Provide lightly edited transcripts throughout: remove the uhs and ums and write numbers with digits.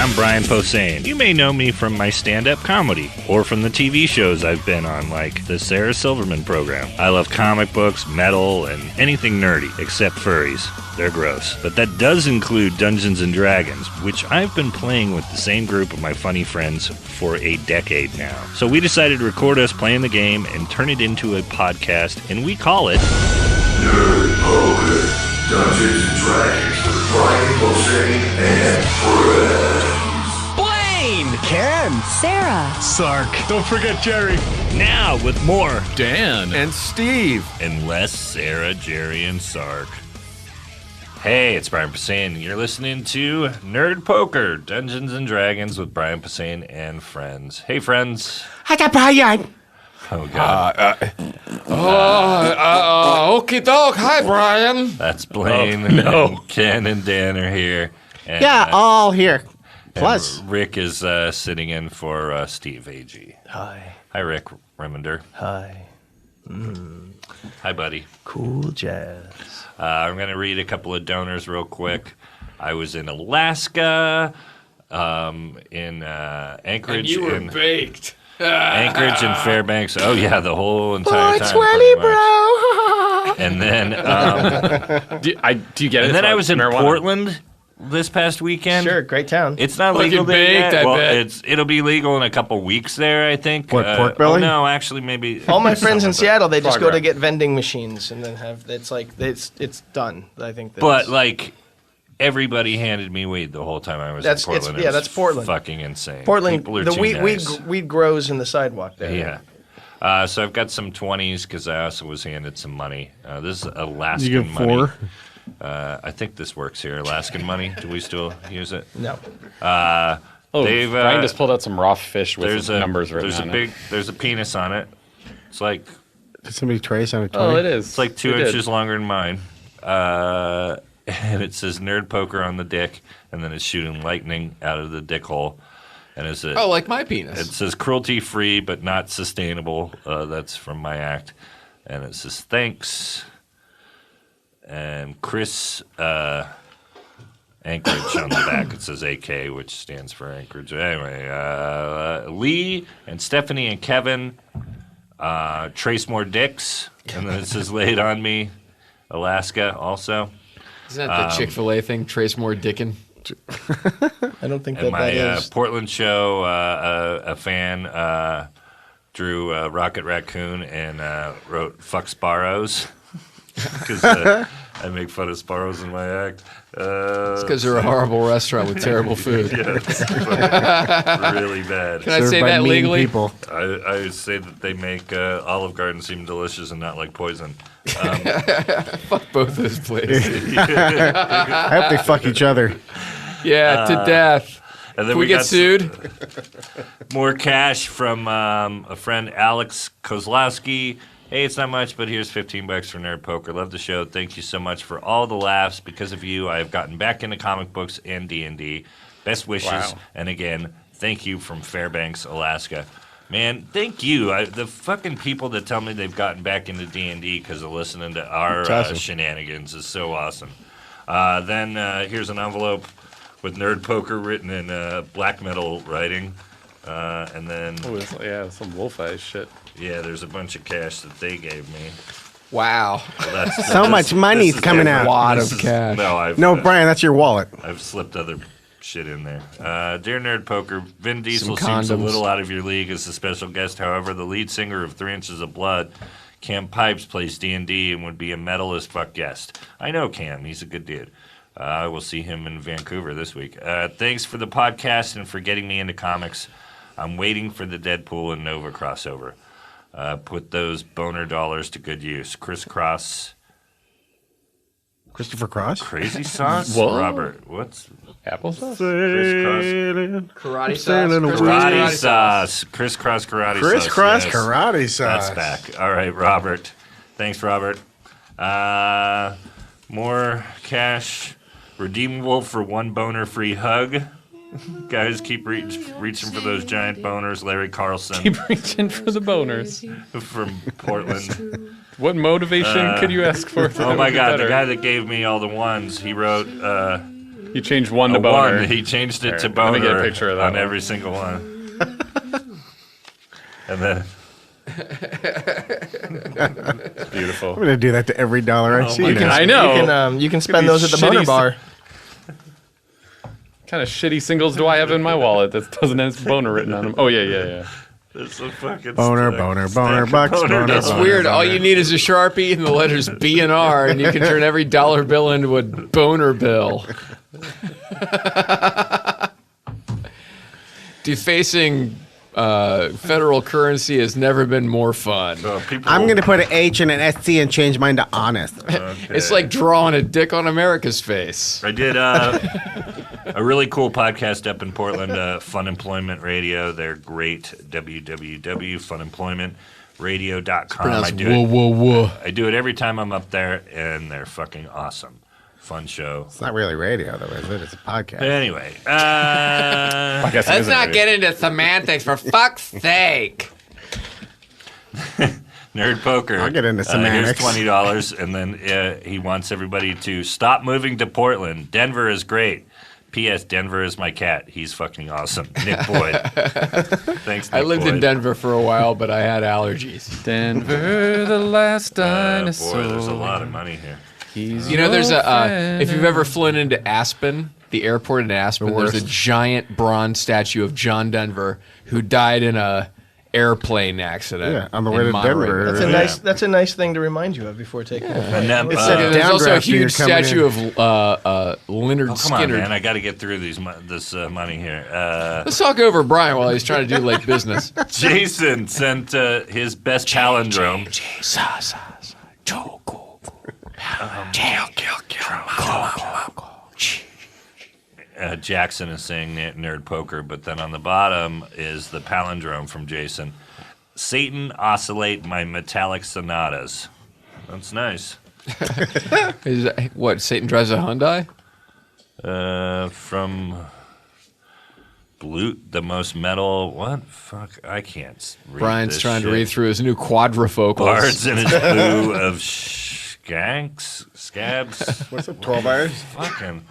I'm Brian Posehn. You may know me from my stand-up comedy or from the TV shows I've been on, like the Sarah Silverman program. I love comic books, metal, and anything nerdy, except furries. They're gross. But that does include Dungeons & Dragons, which I've been playing with the same group of my funny friends for a decade now. So we decided to record us playing the game and turn it into a podcast, and we call it Nerd Poker. Dungeons & Dragons with Brian Posehn and friends. Blaine! Ken! Sarah! Sark. Don't forget Jerry. Now with more Dan! And Steve. and less Sarah, Jerry, and Sark. Hey, it's Brian Posehn. You're listening to Nerd Poker, Dungeons & Dragons with Brian Posehn and friends. Hey, friends. Hi, Brian. Oh, God. Okie doke. Hi, Brian. That's Blaine. no. And Ken and Dan are here. And, Yeah, all here. and Plus. Rick is sitting in for Steve Agee. Hi. Hi, Rick Remender. Hi. Hi, buddy. Cool jazz. I'm going to read a couple of donors real quick. I was in Alaska, in Anchorage. And you were in baked. Anchorage and Fairbanks. Oh, yeah, the whole entire time. bro. And then, Do you get it? and then I was in Marijuana. Portland this past weekend. Sure, great town. It's not Fucking legal there baked, yet. I Well, bet. it'll be legal in a couple weeks there, I think. What, pork belly? Oh, no, actually, maybe. All my friends in some of it. Seattle, they just go to Progress. get vending machines and then have it's done. I think that's, But, like, everybody handed me weed the whole time I was That's- in it's- Portland. It yeah, was that's Portland. Fucking insane. Portland, People are the too weed nice. weed grows in the sidewalk there. Yeah. So I've got some 20s because I also was handed some money. This is Alaskan You get money. 4? I think this works here. Alaskan money. Do we still use it? No. Oh, They've, Brian just pulled out some raw fish with There's some a numbers written there's on a big there's a penis on it. It's like Did somebody trace on a it. 20? Oh, it is. it's like 2 inches longer than mine. And it says Nerd Poker on the dick, and then it's shooting lightning out of the dick hole. And it's a, Oh, like my it penis. says cruelty free but not sustainable. That's from my act. And it says thanks. And Chris Anchorage on the back. It says AK, which stands for Anchorage. Anyway, Lee and Stephanie and Kevin, Trace More Dicks. And then it says laid on me, Alaska also. Isn't that the Chick-fil-A thing? Trace more dickin'? I don't think And that my is. Portland show, a fan drew Rocket Raccoon and wrote "fuck Sparrows" because I make fun of Sparrows in my act. It's because they're a horrible restaurant with terrible food. Yeah, it's really bad. Can I Served say by that mean legally? people. I would say that they make Olive Garden seem delicious and not like poison. Fuck both those places. I hope they fuck each other. Yeah, to death. And If we get got sued, more cash from a friend, Alex Kozlowski. Hey, it's not much, but here's $15 for Nerd Poker. Love the show. Thank you so much for all the laughs. Because of you, I have gotten back into comic books and D&D. Best wishes. Wow. And again, thank you from Fairbanks, Alaska. Man, thank you. The fucking people that tell me they've gotten back into D&D because of listening to our awesome. shenanigans is so awesome. Then here's an envelope with Nerd Poker written in black metal writing. And then, yeah, some wolf-eyes shit. yeah, there's a bunch of cash that they gave me. Wow. Well, that's, So much money's this is coming different. out. Wad This of is- cash. No, I've No, Brian, that's your wallet. I've slipped other shit in there. Dear Nerd Poker, Vin Diesel Some seems a condoms. little out of your league as a special guest. However, the lead singer of 3 Inches of Blood, Cam Pipes, plays D&D and would be a metal as fuck guest. I know Cam. He's a good dude. I will see him in Vancouver this week. Thanks for the podcast and for getting me into comics. I'm waiting for the Deadpool and Nova crossover. Put those boner dollars to good use. Crisscross Christopher Cross? Crazy Sauce? Whoa. Robert, what's Applesauce? Karate Sailing sauce. away. karate sauce? Crisscross karate sauce. Crisscross yes. karate sauce. That's back. All right, Robert. Thanks, Robert. More cash. Redeemable for one boner-free hug. Guys, keep reaching for those giant boners. Larry Carlson Keep reaching for the boners. from Portland. What motivation could you ask for? Oh my God, the guy that gave me all the ones, he wrote, He changed one to A boner. one. He changed it to Here, let me boner get a picture of that on one. every single one. And then It's beautiful. I'm gonna do that to every dollar I see. my now. God. I know. You can spend these those at the boner shitty bar. What kind of shitty singles do I have in my wallet that doesn't have boner written on them? Oh, yeah. there's a fucking Boner, stack- boner, stack boner, of bucks, boner, dollars. It's weird. All you need is a Sharpie and the letters B and R, and you can turn every dollar bill into a boner bill. Defacing federal currency has never been more fun. People, I'm gonna put an H and an SC and change mine to honest. It's like drawing a dick on America's face. I did a really cool podcast up in Portland, Fun Employment Radio. They're great. www.funemploymentradio.com. Pronounced whoa. I do it every time I'm up there, and they're fucking awesome. Fun show. It's not really radio, though, is it? It's a podcast. Anyway, Let's not get into semantics, for fuck's sake. Nerd Poker. I'll get into Here's semantics. $20, and then he wants everybody to stop moving to Portland. Denver is great. P.S. Denver is my cat. He's fucking awesome. Nick Boyd. Thanks, Nick I lived in Boyd. Denver for a while, but I had allergies. Denver, the last Boy, dinosaur. there's a lot of money here. You know, there's if you've ever flown into Aspen, the airport in Aspen, there's a giant bronze statue of John Denver who died in a airplane accident. Yeah, on the in way to Monterey. Denver. That's a nice thing to remind you of before taking a flight. And then, It's like There's also a Downdraft, you're huge coming statue in. of Leonard come on, Skinner. man. I got to get through this money here. Let's talk over Brian while he's trying to do late business. Jason sent his best palindrome. Jackson is saying Nerd Poker, but then on the bottom is the palindrome from Jason. Satan oscillate my metallic sonatas. That's nice. Is that, what, Satan drives a Hyundai? From Blute, the most metal. What? Fuck, I can't read Brian's this trying shit. to read through his new quadrifocals. Bards in his blue of skanks, scabs. What's up, 12 hours? Fucking,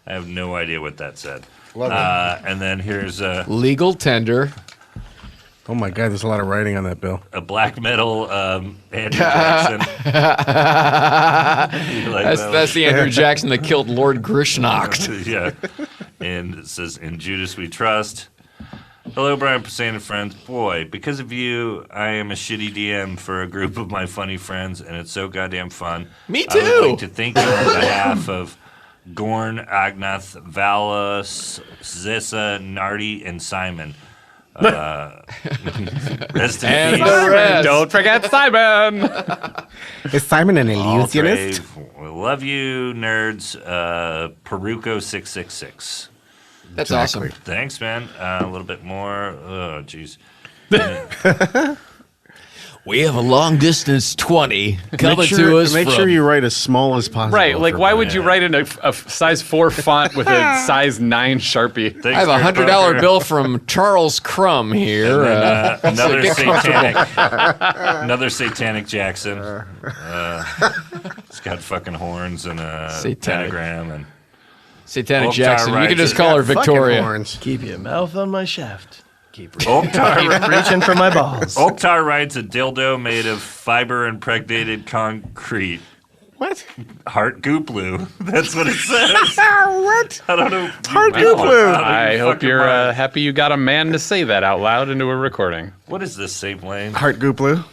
I have no idea what that said. Love And then here's a Legal tender. Oh my God, there's a lot of writing on that bill. black metal Andrew Jackson. You like that one? That's the Andrew Jackson that killed Lord Grishnacht. Yeah. And it says, "In Judas we trust." Hello, Brian Posehn and friends. Boy, because of you, I am a shitty DM for a group of my funny friends, and it's so goddamn fun. Me I would too. like to thank you on behalf of Gorn, Agnath, Valas, Zissa, Nardi, and Simon. Rest in And peace. the rest. Don't forget Simon. Is Simon an All illusionist? brave. We love you, nerds. Peruco666. That's Exactly. awesome. Thanks, man. A little bit more. Oh, jeez. We have a long distance 20 coming to us Make from sure you write as small as possible. Right, like for why Brian. would you write in a size 4 font with a size 9 Sharpie? Thanks, I have a Nerd $100 Poker. bill from Charles Crumb here. Another get another satanic Jackson. It's got fucking horns and a Satanic. pentagram and Satanic Oktar Jackson. You writes can just it. call her Fucking Victoria. horns. Keep your mouth on my shaft. Keep Oktar. reaching for my balls. Oktar writes a dildo made of fiber impregnated concrete. What? Heart gooplu. That's what it says. What? I don't know. Heart gooplu. I hope you're happy you got a man to say that out loud into a recording. What is this, Saint Lane? Heart gooplu.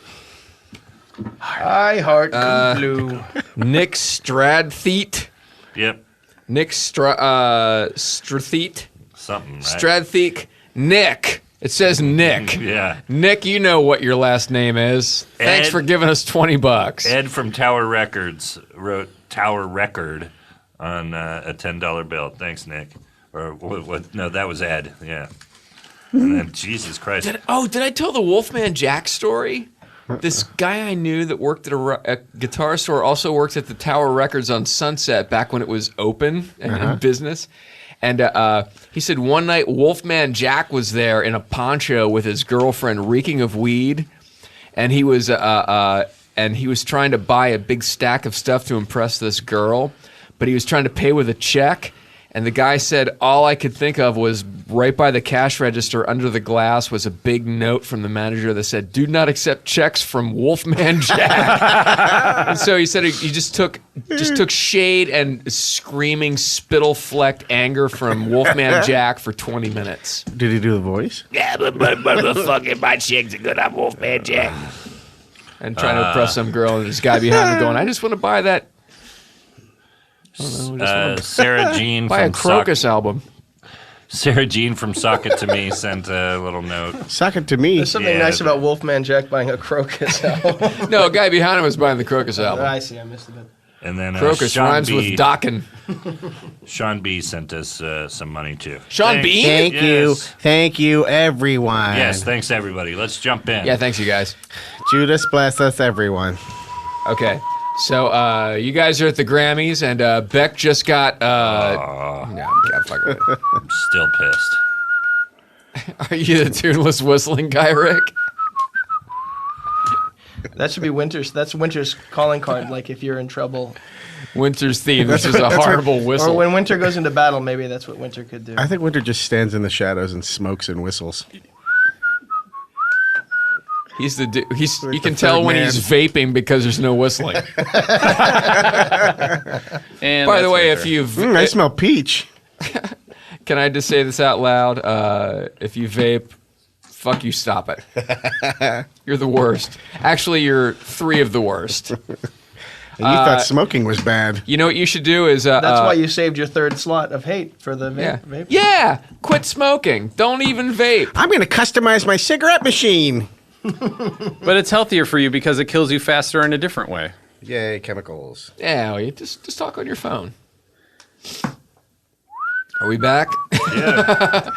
I heart blue. Nick Stradtheat. Yep. Nick Stratheat. Something, right? Stradtheat. Nick. It says Nick. Yeah. Nick, you know what your last name is. Thanks Ed. for giving us $20. Ed from Tower Records wrote Tower Record on a $10 bill. Thanks, Nick. Or what? No, that was Ed. Yeah. And then Jesus Christ. Did I tell the Wolfman Jack story? This guy I knew that worked at a guitar store also worked at the Tower Records on Sunset back when it was open and in business. And he said one night Wolfman Jack was there in a poncho with his girlfriend, reeking of weed, and he was trying to buy a big stack of stuff to impress this girl, but he was trying to pay with a check. And the guy said all I could think of was right by the cash register under the glass was a big note from the manager that said, "Do not accept checks from Wolfman Jack." And so he said he just took shade and screaming spittle-flecked anger from Wolfman Jack for 20 minutes. Did he do the voice? Yeah, but motherfucking my checks are good. I'm Wolfman Jack. And trying to impress some girl, and this guy behind him going, "I just want to buy that." I don't know, just want to Sarah Jean buy a from Crocus album. Sarah Jean from Sock It To Me sent a little note. Sock it to me. There's something Yeah, nice but- about Wolfman Jack buying a Crocus album. No, a guy behind him was buying the Crocus album. I see. I missed a bit. And then Crocus Sean rhymes B, with docking. Sean B sent us some money too. Sean Thanks. B? Thank you. Yes. Thank you, everyone. Yes, thanks everybody. Let's jump in. Yeah, thanks, you guys. Judas bless us, everyone. Okay, so you guys are at the Grammys, and Beck just got. No, I'm fucking with it. I'm still pissed. Are you the tuneless whistling guy, Rick? That should be Winter's. That's Winter's calling card. Like if you're in trouble, Winter's theme, which is a horrible or whistle. when Winter goes into battle, maybe that's what Winter could do. I think Winter just stands in the shadows and smokes and whistles. He's the he's. Like You the can tell third when man. he's vaping because there's no whistling. And By the that's way, Winter. if you've I smell peach. can I just say this out loud? If you vape, fuck you, stop it. You're the worst. Actually, you're 3 of the worst. And you thought smoking was bad. You know what you should do is That's why you saved your 3rd slot of hate for the yeah vape. yeah quit smoking. Don't even vape. I'm going to customize my cigarette machine. But it's healthier for you because it kills you faster in a different way. Yay, chemicals. Yeah, well, you just talk on your phone. Are we back? Yeah.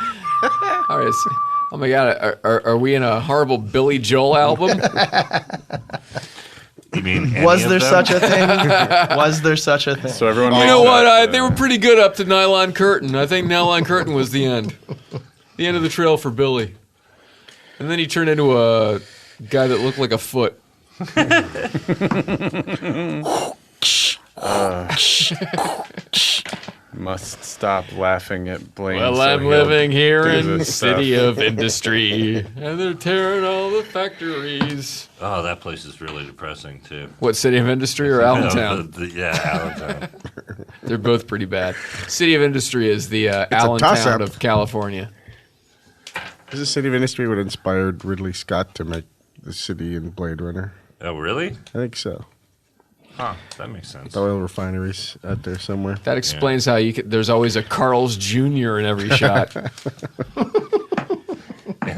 All right. Oh my God, are we in a horrible Billy Joel album? You mean any Was of there them? such a thing? Was there such a thing? So everyone. You makes know what? that, They were pretty good up to Nylon Curtain. I think Nylon Curtain was the end. The end of the trail for Billy. And then he turned into a guy that looked like a foot. Must stop laughing at Blaine. Well, so I'm he'll living here do in the this city stuff. of industry, and they're tearing all the factories. Oh, that place is really depressing too. What, City of Industry or Allentown? Yeah, Allentown. They're both pretty bad. City of Industry is the Allentown toss-up. of California. Is the City of Industry what inspired Ridley Scott to make the city in Blade Runner? Oh, really? I think so. Huh, that makes sense. The oil refineries out there somewhere. That explains how there's always a Carl's Jr. in every shot. And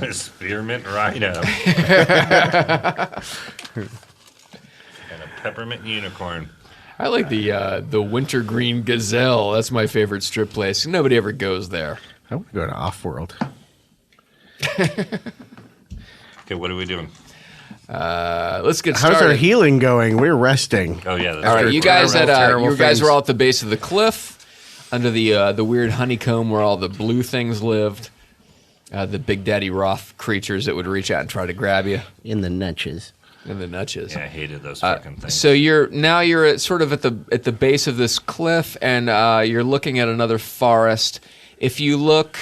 a spearmint rhino. And a peppermint unicorn. I like the Wintergreen Gazelle. That's my favorite strip place. Nobody ever goes there. I want to go to Off-World. Okay, what are we doing? Let's get How's started. our healing going? We're resting. Oh, yeah. That's All right, true. you guys terrible you guys things. were all at the base of the cliff, under the weird honeycomb where all the blue things lived, the Big Daddy Roth creatures that would reach out and try to grab you In the nutches. in the nutches. Yeah, I hated those fucking things. So you're at sort of at the base of this cliff, and you're looking at another forest. If you look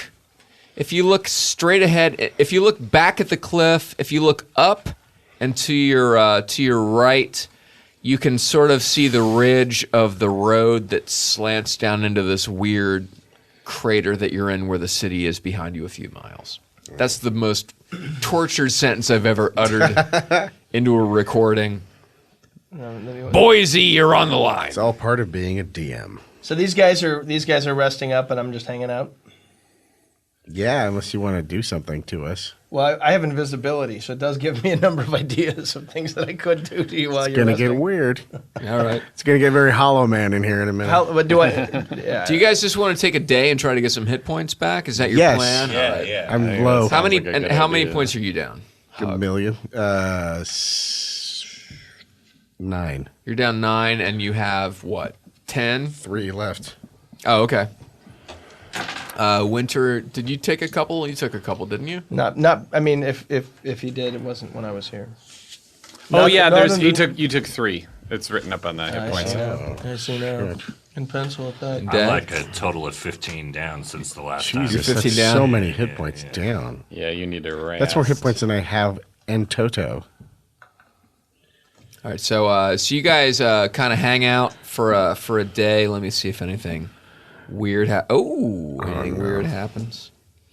straight ahead, if you look back at the cliff, if you look up and to your right, you can sort of see the ridge of the road that slants down into this weird crater that you're in, where the city is behind you a few miles. That's the most tortured sentence I've ever uttered into a recording. Boise, you're on the line. It's all part of being a DM. So these guys are resting up, and I'm just hanging out. Yeah, unless you want to do something to us. Well, I have invisibility, so it does give me a number of ideas of things that I could do to you while It's you're going to get resting. weird. All right. It's going to get very Hollow Man in here in a minute. How, but do I? Yeah. Do you guys just want to take a day and try to get some hit points back? Is that your Yes. plan? All right. yeah. I'm think low. that's- How many Sounds like a good how many idea. points are you down? A million. 9. You're down 9, and you have what? 10? 3 left. Oh, okay. Winter, did you take a couple? You took a couple, didn't you? Not. I mean, if he did, it wasn't when I was here. Oh Not- yeah, not there's in you the- took 3. It's written up on the hit points. I see now. In pencil at that. I'm Dad? like a total of 15 down since the last Jesus, time. that's 15 down. so many hit points down. Yeah, you need to rest. That's more hit points than I have in Toto. All right, so you guys kind of hang out for a day. Let me see if anything weird anything weird happens.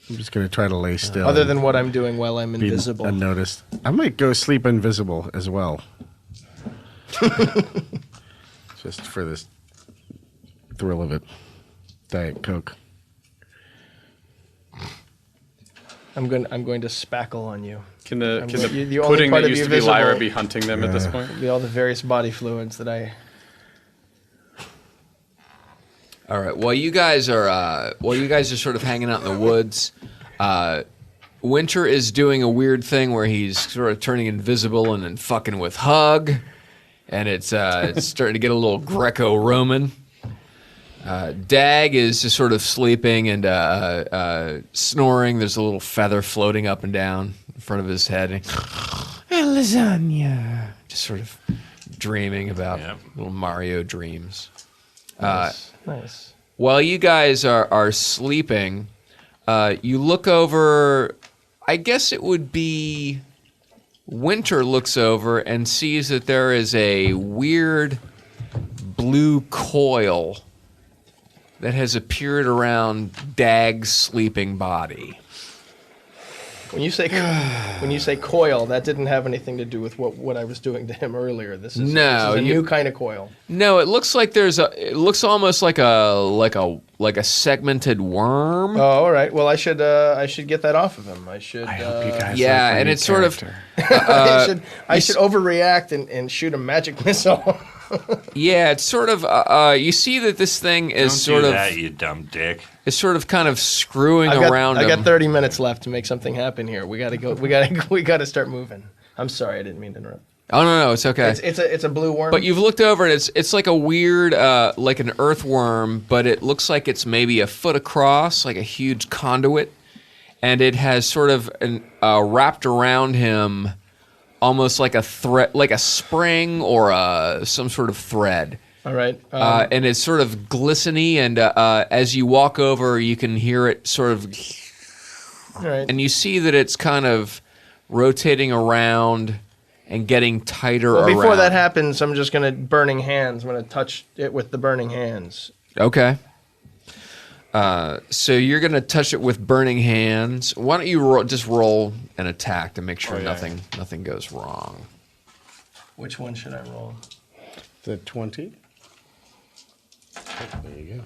I'm just going to try to lay still. Other than what I'm doing while I'm be invisible. unnoticed. I might go sleep invisible as well. Just for this thrill of it. Diet Coke. I'm going to spackle on you. Can the the only pudding part that of used you to be Lyra visible- be hunting them at this point? Be all the various body fluids that I. All right. While you guys are sort of hanging out in the woods, Winter is doing a weird thing where he's sort of turning invisible and then fucking with Hug, and it's starting to get a little Greco-Roman. Dag is just sort of sleeping and snoring. There's a little feather floating up and down in front of his head. And lasagna. Just sort of dreaming about little Mario dreams. Nice. While you guys are sleeping, you look over. I guess it would be Winter looks over and sees that there is a weird blue coil that has appeared around Dag's sleeping body. When you say coil, that didn't have anything to do with what I was doing to him earlier. This is a new kind of coil. No, it looks like it looks almost like a segmented worm. Oh, all right. Well, I should get that off of him. I should. I hope you guys yeah, like my and new it's sort of- character. I should overreact and shoot a magic missile. Yeah, it's sort of. You see that this thing is Don't sort do of that, you dumb dick. is sort of kind of screwing I around him. got 30 minutes left to make something happen here. We gotta go. We gotta start moving. I'm sorry, I didn't mean to interrupt. Oh no, it's okay. It's a blue worm. But you've looked over and it's like a weird, like an earthworm, but it looks like it's maybe a foot across, like a huge conduit, and it has sort of wrapped around him, almost like a thread, like a spring or some sort of thread. All right. And it's sort of glisteny, and as you walk over, you can hear it sort of, all right. and you see that it's kind of rotating around and getting tighter Well, around. before that happens, I'm just gonna burning hands. I'm gonna touch it with the burning hands. Okay. So you're gonna touch it with burning hands. Why don't you just roll an attack to make sure nothing goes wrong? Which one should I roll? The 20? There you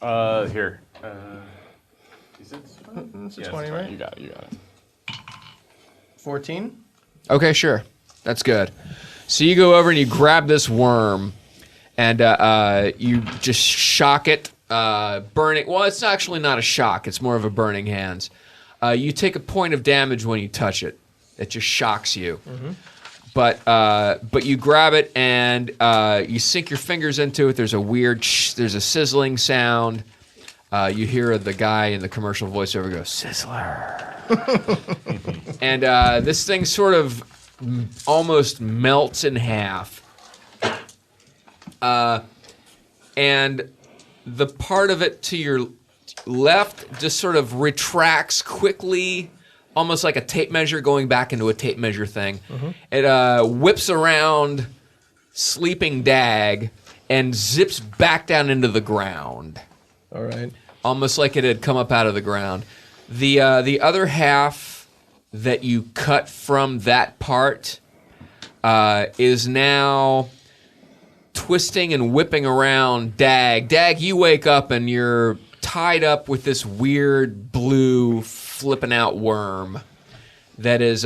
go. Here. Is it? It's a Yeah, 20, right? You got it. 14. Okay, sure. That's good. So you go over and you grab this worm, and you just shock it, burning. Well, it's actually not a shock. It's more of a burning hands. You take a point of damage when you touch it. It just shocks you. Mm-hmm. But you grab it and you sink your fingers into it. There's a weird, there's a sizzling sound. You hear the guy in the commercial voiceover go, "Sizzler." And this thing sort of almost melts in half. And the part of it to your left just sort of retracts quickly, almost like a tape measure going back into a tape measure thing. It whips around sleeping Dag and zips back down into the ground, All right. almost like it had come up out of the ground. The other half that you cut from that part is now twisting and whipping around Dag. Dag, you wake up and you're tied up with this weird blue flipping out worm that is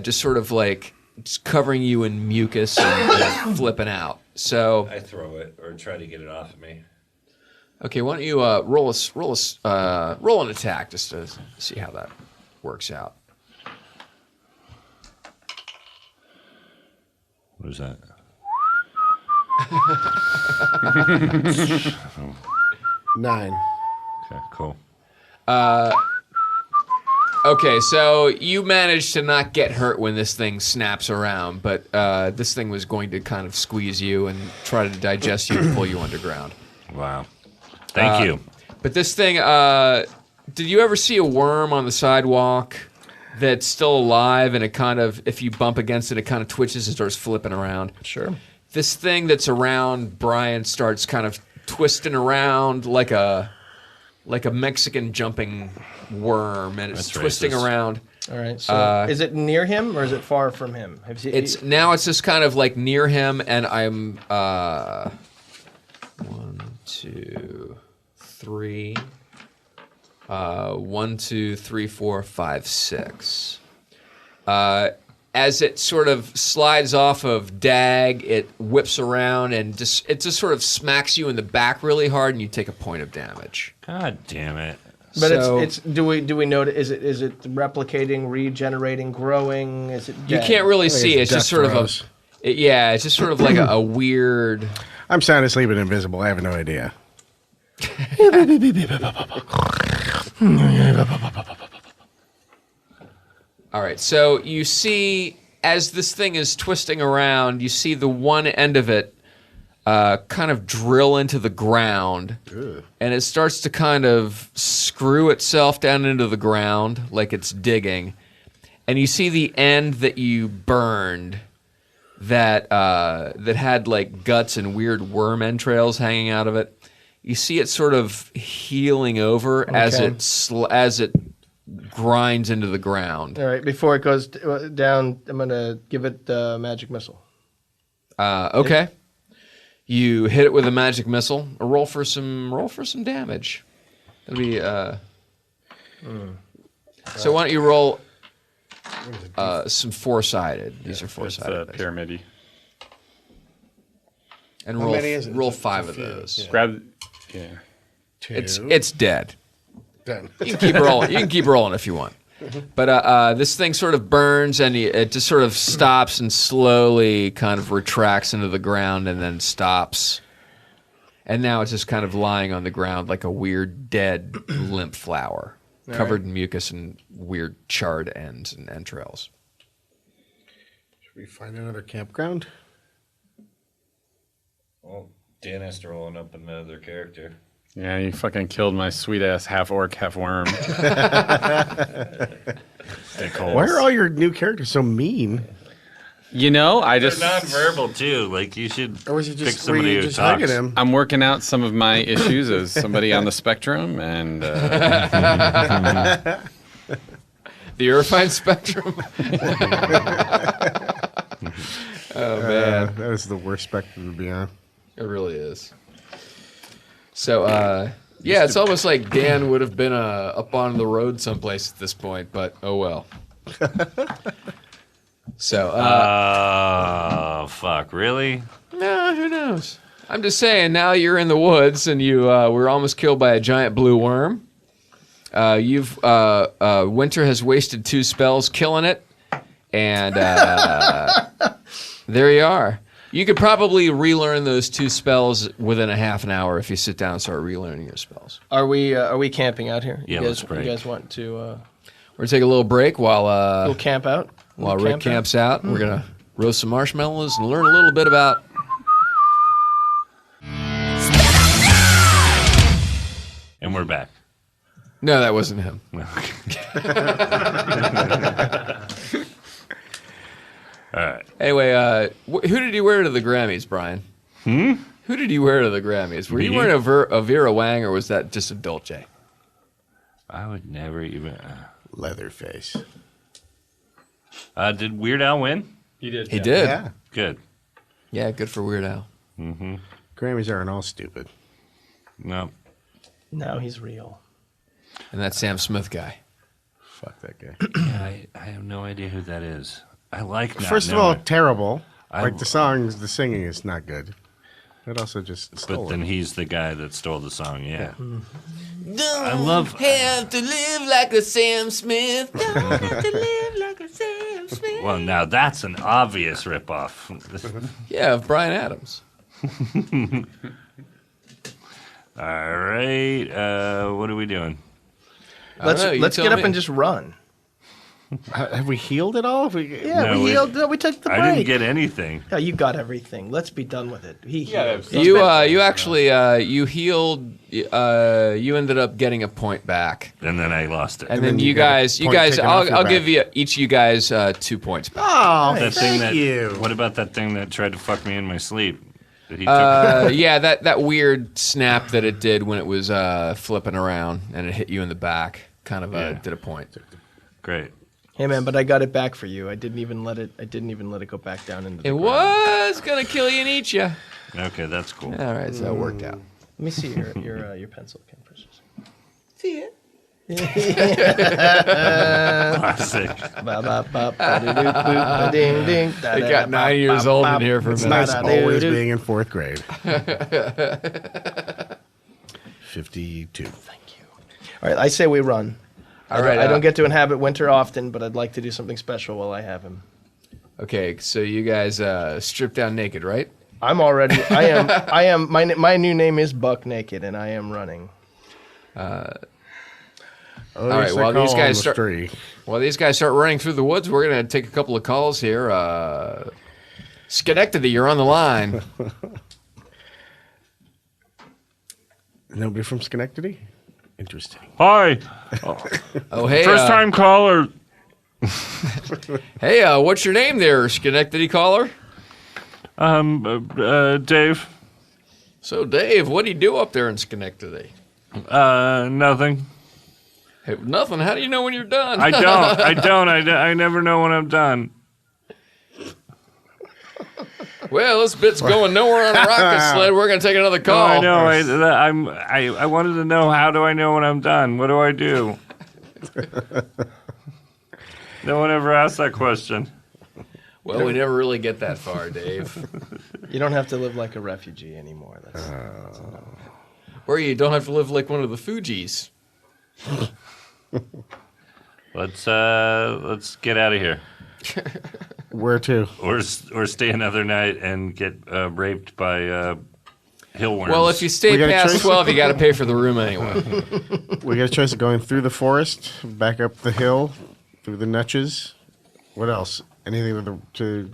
just sort of like just covering you in mucus and flipping out. So I throw it or try to get it off of me. okay, why don't you roll an attack just to see how that works out. What is that? 9. Okay, cool. Okay, so you managed to not get hurt when this thing snaps around, but this thing was going to kind of squeeze you and try to digest you and pull you underground. Wow. Thank you. But this thing, did you ever see a worm on the sidewalk that's still alive and it kind of, if you bump against it, it kind of twitches and starts flipping around? Sure. This thing that's around Brian starts kind of twisting around like a Mexican jumping worm, and it's That's twisting racist. around. All right. So is it near him or is it far from him? It's just kind of like near him, and I'm 1, 2, 3. 1, 2, 3, 4, 5, 6. As it sort of slides off of Dag, it whips around and it just sort of smacks you in the back really hard, and you take a point of damage. God damn it. But So- it's do we know is it replicating, regenerating, growing? Is it You dead? can't really see. it's It's just death sort of throes. it's just sort of like a weird. I'm sound asleep and invisible. I have no idea. All right, so you see, as this thing is twisting around, you see the one end of it kind of drill into the ground, and it starts to kind of screw itself down into the ground like it's digging, and you see the end that you burned that had like guts and weird worm entrails hanging out of it. You see it sort of healing over as it grinds into the ground. All right. Before it goes down, I'm gonna give it the magic missile. Okay. You hit it with a magic missile. Roll for some damage. That'll be So why don't you roll some four-sided? These are It's four-sided. dice. pyramid-y. And How many is it? roll It's a 5 of few, those. yeah. Grab. Yeah. It's dead. Done. You can keep rolling. You can keep rolling if you want. But this thing sort of burns, and it just sort of stops and slowly kind of retracts into the ground and then stops. And now it's just kind of lying on the ground like a weird dead limp flower, covered in mucus and weird charred ends and entrails. Should we find another campground? Well, Dan has to roll up another character. Yeah, you fucking killed my sweet ass half orc, half worm. Why are all your new characters so mean? You know, I They're just nonverbal too. Like you should Or was it pick just somebody who just talks. hugging him? I'm working out some of my issues as somebody on the spectrum, and The Irvine Spectrum. Oh man, That was the worst spectrum to be on. it really is. So yeah, it's almost like Dan would have been up on the road someplace at this point, but oh well. So Oh, fuck. Really? no, who knows? I'm just saying. Now you're in the woods, and you were almost killed by a giant blue worm. Winter has wasted 2 spells killing it, and there you are. You could probably relearn those 2 spells within a half an hour if you sit down and start relearning your spells. Are we camping out here? Yeah, you let's guys, break. You guys want to We're gonna take a little break while we'll camp out? while We'll Rick camp out? camps out. We're gonna roast some marshmallows and learn a little bit about. And we're back. No, that wasn't him. All right. Anyway, who did you wear to the Grammys, Brian? Who did you wear to the Grammys? Were you Me? wearing a Vera Wang, or was that just a Dolce? I would never even. Leatherface. Did Weird Al win? you did. He did. Yeah. Good. Yeah, good for Weird Al. Grammys aren't all stupid. No. No, he's real. And that Sam Smith guy. Fuck that guy. Yeah, I have no idea who that is. I like not First of all, knowing. terrible. I- Like the singing is not good. It also just stole But then it. he's the guy that stole the song. Yeah. I love. Have to live like a Sam Smith. Don't have to live like a Sam Smith. Well, now that's an obvious ripoff. Yeah, of Brian Adams. All right. What are we doing? I don't know, you Let's tell get up me. and just run. Have we healed it all? Yeah, No, we healed. We took the break. I didn't get anything. Yeah, you got everything. Let's be done with it. He healed. You actually you healed. You ended up getting a point back, And then I lost it. and then you got a guys, point taken off your I'll back. give you each of you guys 2 points back. Oh, that thing thank you. What about that thing that tried to fuck me in my sleep? That he took. Yeah, that weird snap that it did when it was flipping around and it hit you in the back, kind of did a point. Great. Hey man, but I got it back for you. I didn't even let it go back down into the It ground. was gonna kill you and eat you. Okay, that's cool. All right, so that worked out. Let me see your pencil again for just. See it. Classic. Ding ding. They got 9 years old in here for a It's minute. nice always being in 4th grade. 52. All right, I say we run. All right, I don't get to inhabit winter often, but I'd like to do something special while I have him. Okay, so you guys strip down naked, right? I'm already. I am. My new name is Buck Naked, and I am running. All right, while these guys start- Three. While these guys start running through the woods, we're gonna take a couple of calls here. Schenectady, you're on the line. Nobody from Schenectady? Interesting. Hi. Oh, hey, First time caller. Hey, what's your name there, Schenectady caller? Dave. So, Dave, what do you do up there in Schenectady? Nothing. Hey, nothing. How do you know when you're done? I don't. I never know when I'm done. Well, this bit's going nowhere on a rocket sled. We're gonna take another call. I know. I wanted to know, how do I know when I'm done? What do I do? No one ever asked that question. Well, we never really get that far, Dave. You don't have to live like a refugee anymore. That's Or you don't have to live like one of the Fugees. Let's get out of here, Where to? or stay another night and get raped by hillworms. Well, if you stay We got a past choice? 12, you got to pay for the room anyway. We got a choice of going through the forest, back up the hill, through the nutches. What else? Anything to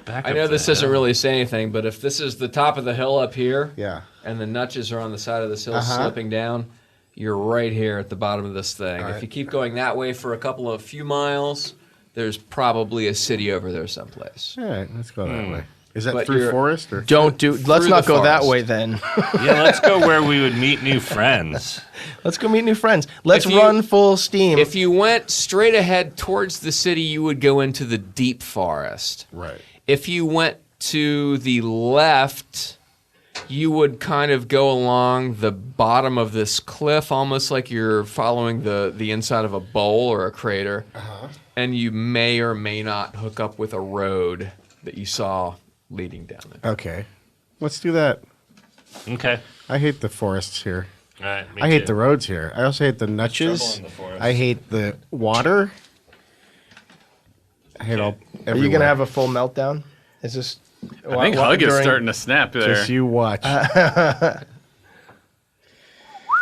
Back I up know the this doesn't hill. really say anything, but if this is the top of the hill up here, yeah. and the nutches are on the side of this hill Uh-huh. slipping down, you're right here at the bottom of this thing. All If right. you keep going that way for a few miles, there's probably a city over there someplace. All right, let's go that way. Is that But through you're- forest or? Don't do. Let's Through not the go that forest. way then. Yeah, let's go where we would meet new friends. Let's go meet new friends. Let's If you- run full steam. If you went straight ahead towards the city, you would go into the deep forest. Right. If you went to the left, you would kind of go along the bottom of this cliff, almost like you're following the inside of a bowl or a crater. And you may or may not hook up with a road that you saw leading down there. Okay. Let's do that. Okay. I hate the forests here. All right. I hate the roads here. I also hate the nutches. trouble in the forest. I hate the water. I hate all. Are Everywhere. you gonna have a full meltdown? Is this? I think Hug is starting to snap there. Just you watch.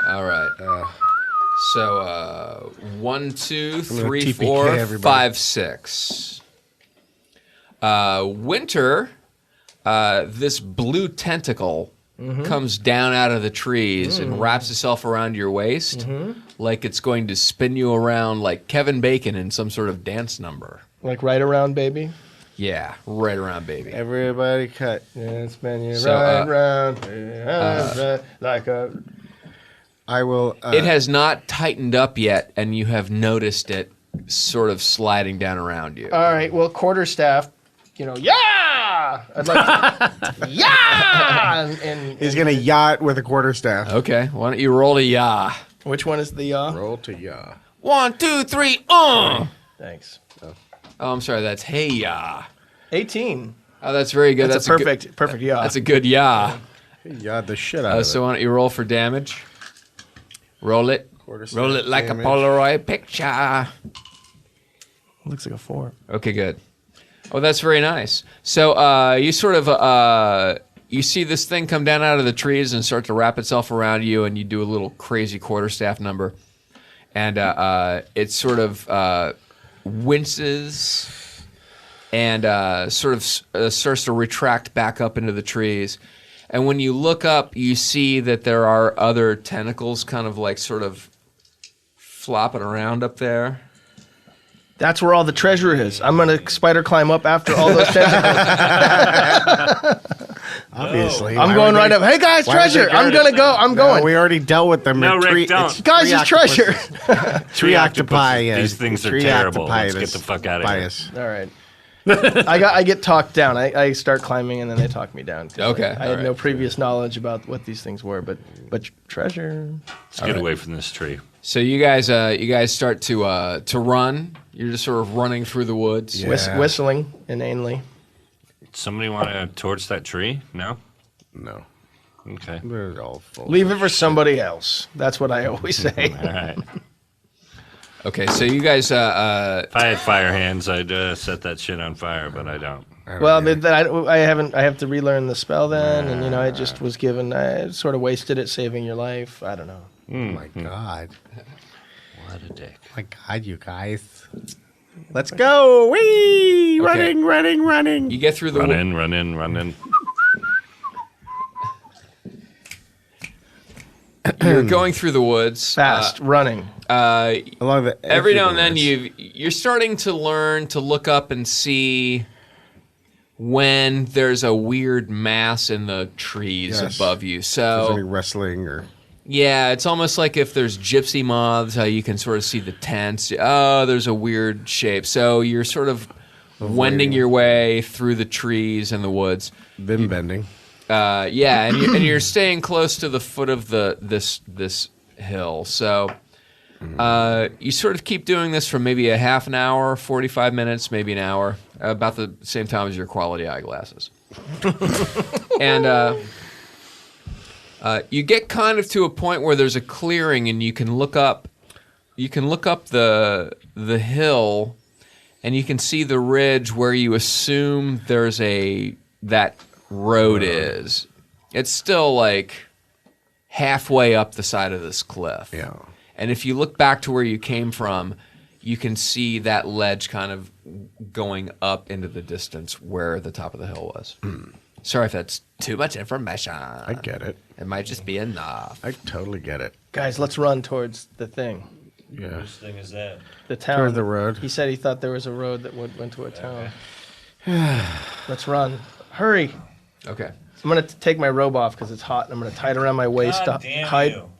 All right. So 1, 2, gonna 3, TPK 4, everybody. 5, 6. Winter, this blue tentacle comes down out of the trees and wraps itself around your waist like it's going to spin you around like Kevin Bacon in some sort of dance number. Like right around, baby. Yeah, right around, baby. Everybody cut. Yeah, spin you So, right round, like a. I will. It has not tightened up yet, and you have noticed it sort of sliding down around you. All right. Well, quarterstaff. Yeah. I'd like. To, yeah. And He's gonna yacht with a quarterstaff. Okay, why don't you roll a yah? which one is the yaw? Roll to yaw. 1, 2, 3, Thanks. Oh, I'm sorry, that's hey yah. 18. Oh, that's very good. That's, a perfect yaw. That's a good yah. Yaw the shit out of So it. why don't you roll for damage? Roll it. Quarterstaff Roll it like damage. a Polaroid picture. Looks like a 4. Okay, good. Oh, that's very nice. So you sort of you see this thing come down out of the trees and start to wrap itself around you, and you do a little crazy quarterstaff number, and it sort of winces and sort of starts to retract back up into the trees. And when you look up, you see that there are other tentacles kind of like sort of flopping around up there. That's where all the treasure is. I'm going to spider climb up after all those tentacles. Obviously. I'm going right up. Hey, guys, treasure. I'm going to go. I'm going. We already dealt with them. No, Rick, don't. Guys, it's treasure. Tree octopi. These things are terrible. Let's get the fuck out of here. All right. I get talked down. I start climbing and then they talk me down. Okay. I had no previous knowledge about what these things were, but treasure. Let's get away from this tree. So you guys start to run. You're just sort of running through the woods. Yeah. Whistling inanely. Somebody want to torch that tree? No? No. Okay. They're all full. Leave it for somebody else. That's what I always say. All right. Okay, so you guys... If I had fire hands, I'd set that shit on fire, but I don't. Well, I haven't. I have to relearn the spell then, and I just was given. I sort of wasted it saving your life. I don't know. Oh my God. What a dick. My God, you guys. Let's go. Whee! Okay. Running. You get through the Run in. You're going through the woods. Fast running. Along the Every now and then woods. you're starting to learn to look up and see when there's a weird mass in the trees Yes. above you. If there's any So wrestling or yeah, it's almost like if there's gypsy moths, how you can sort of see the tents. Oh, there's a weird shape. So you're sort of wending your way through the trees and the woods. bim bending. Yeah, and you're staying close to the foot of this hill. So you sort of keep doing this for maybe a half an hour, 45 minutes, maybe an hour, about the same time as your quality eyeglasses. And you get kind of to a point where there's a clearing, and you can look up. You can look up the hill, and you can see the ridge where you assume that road is. It's still like halfway up the side of this cliff. Yeah. And if you look back to where you came from, you can see that ledge kind of going up into the distance where the top of the hill was. Sorry if that's too much information. I get it. It might just be enough. I totally get it. Guys, let's run towards the thing. Yeah. Which thing is that? The town. Towards the road. He said he thought there was a road that went to a town. Let's run. Hurry. Okay. I'm going to take my robe off because it's hot, and I'm going to tie it around my waist God to damn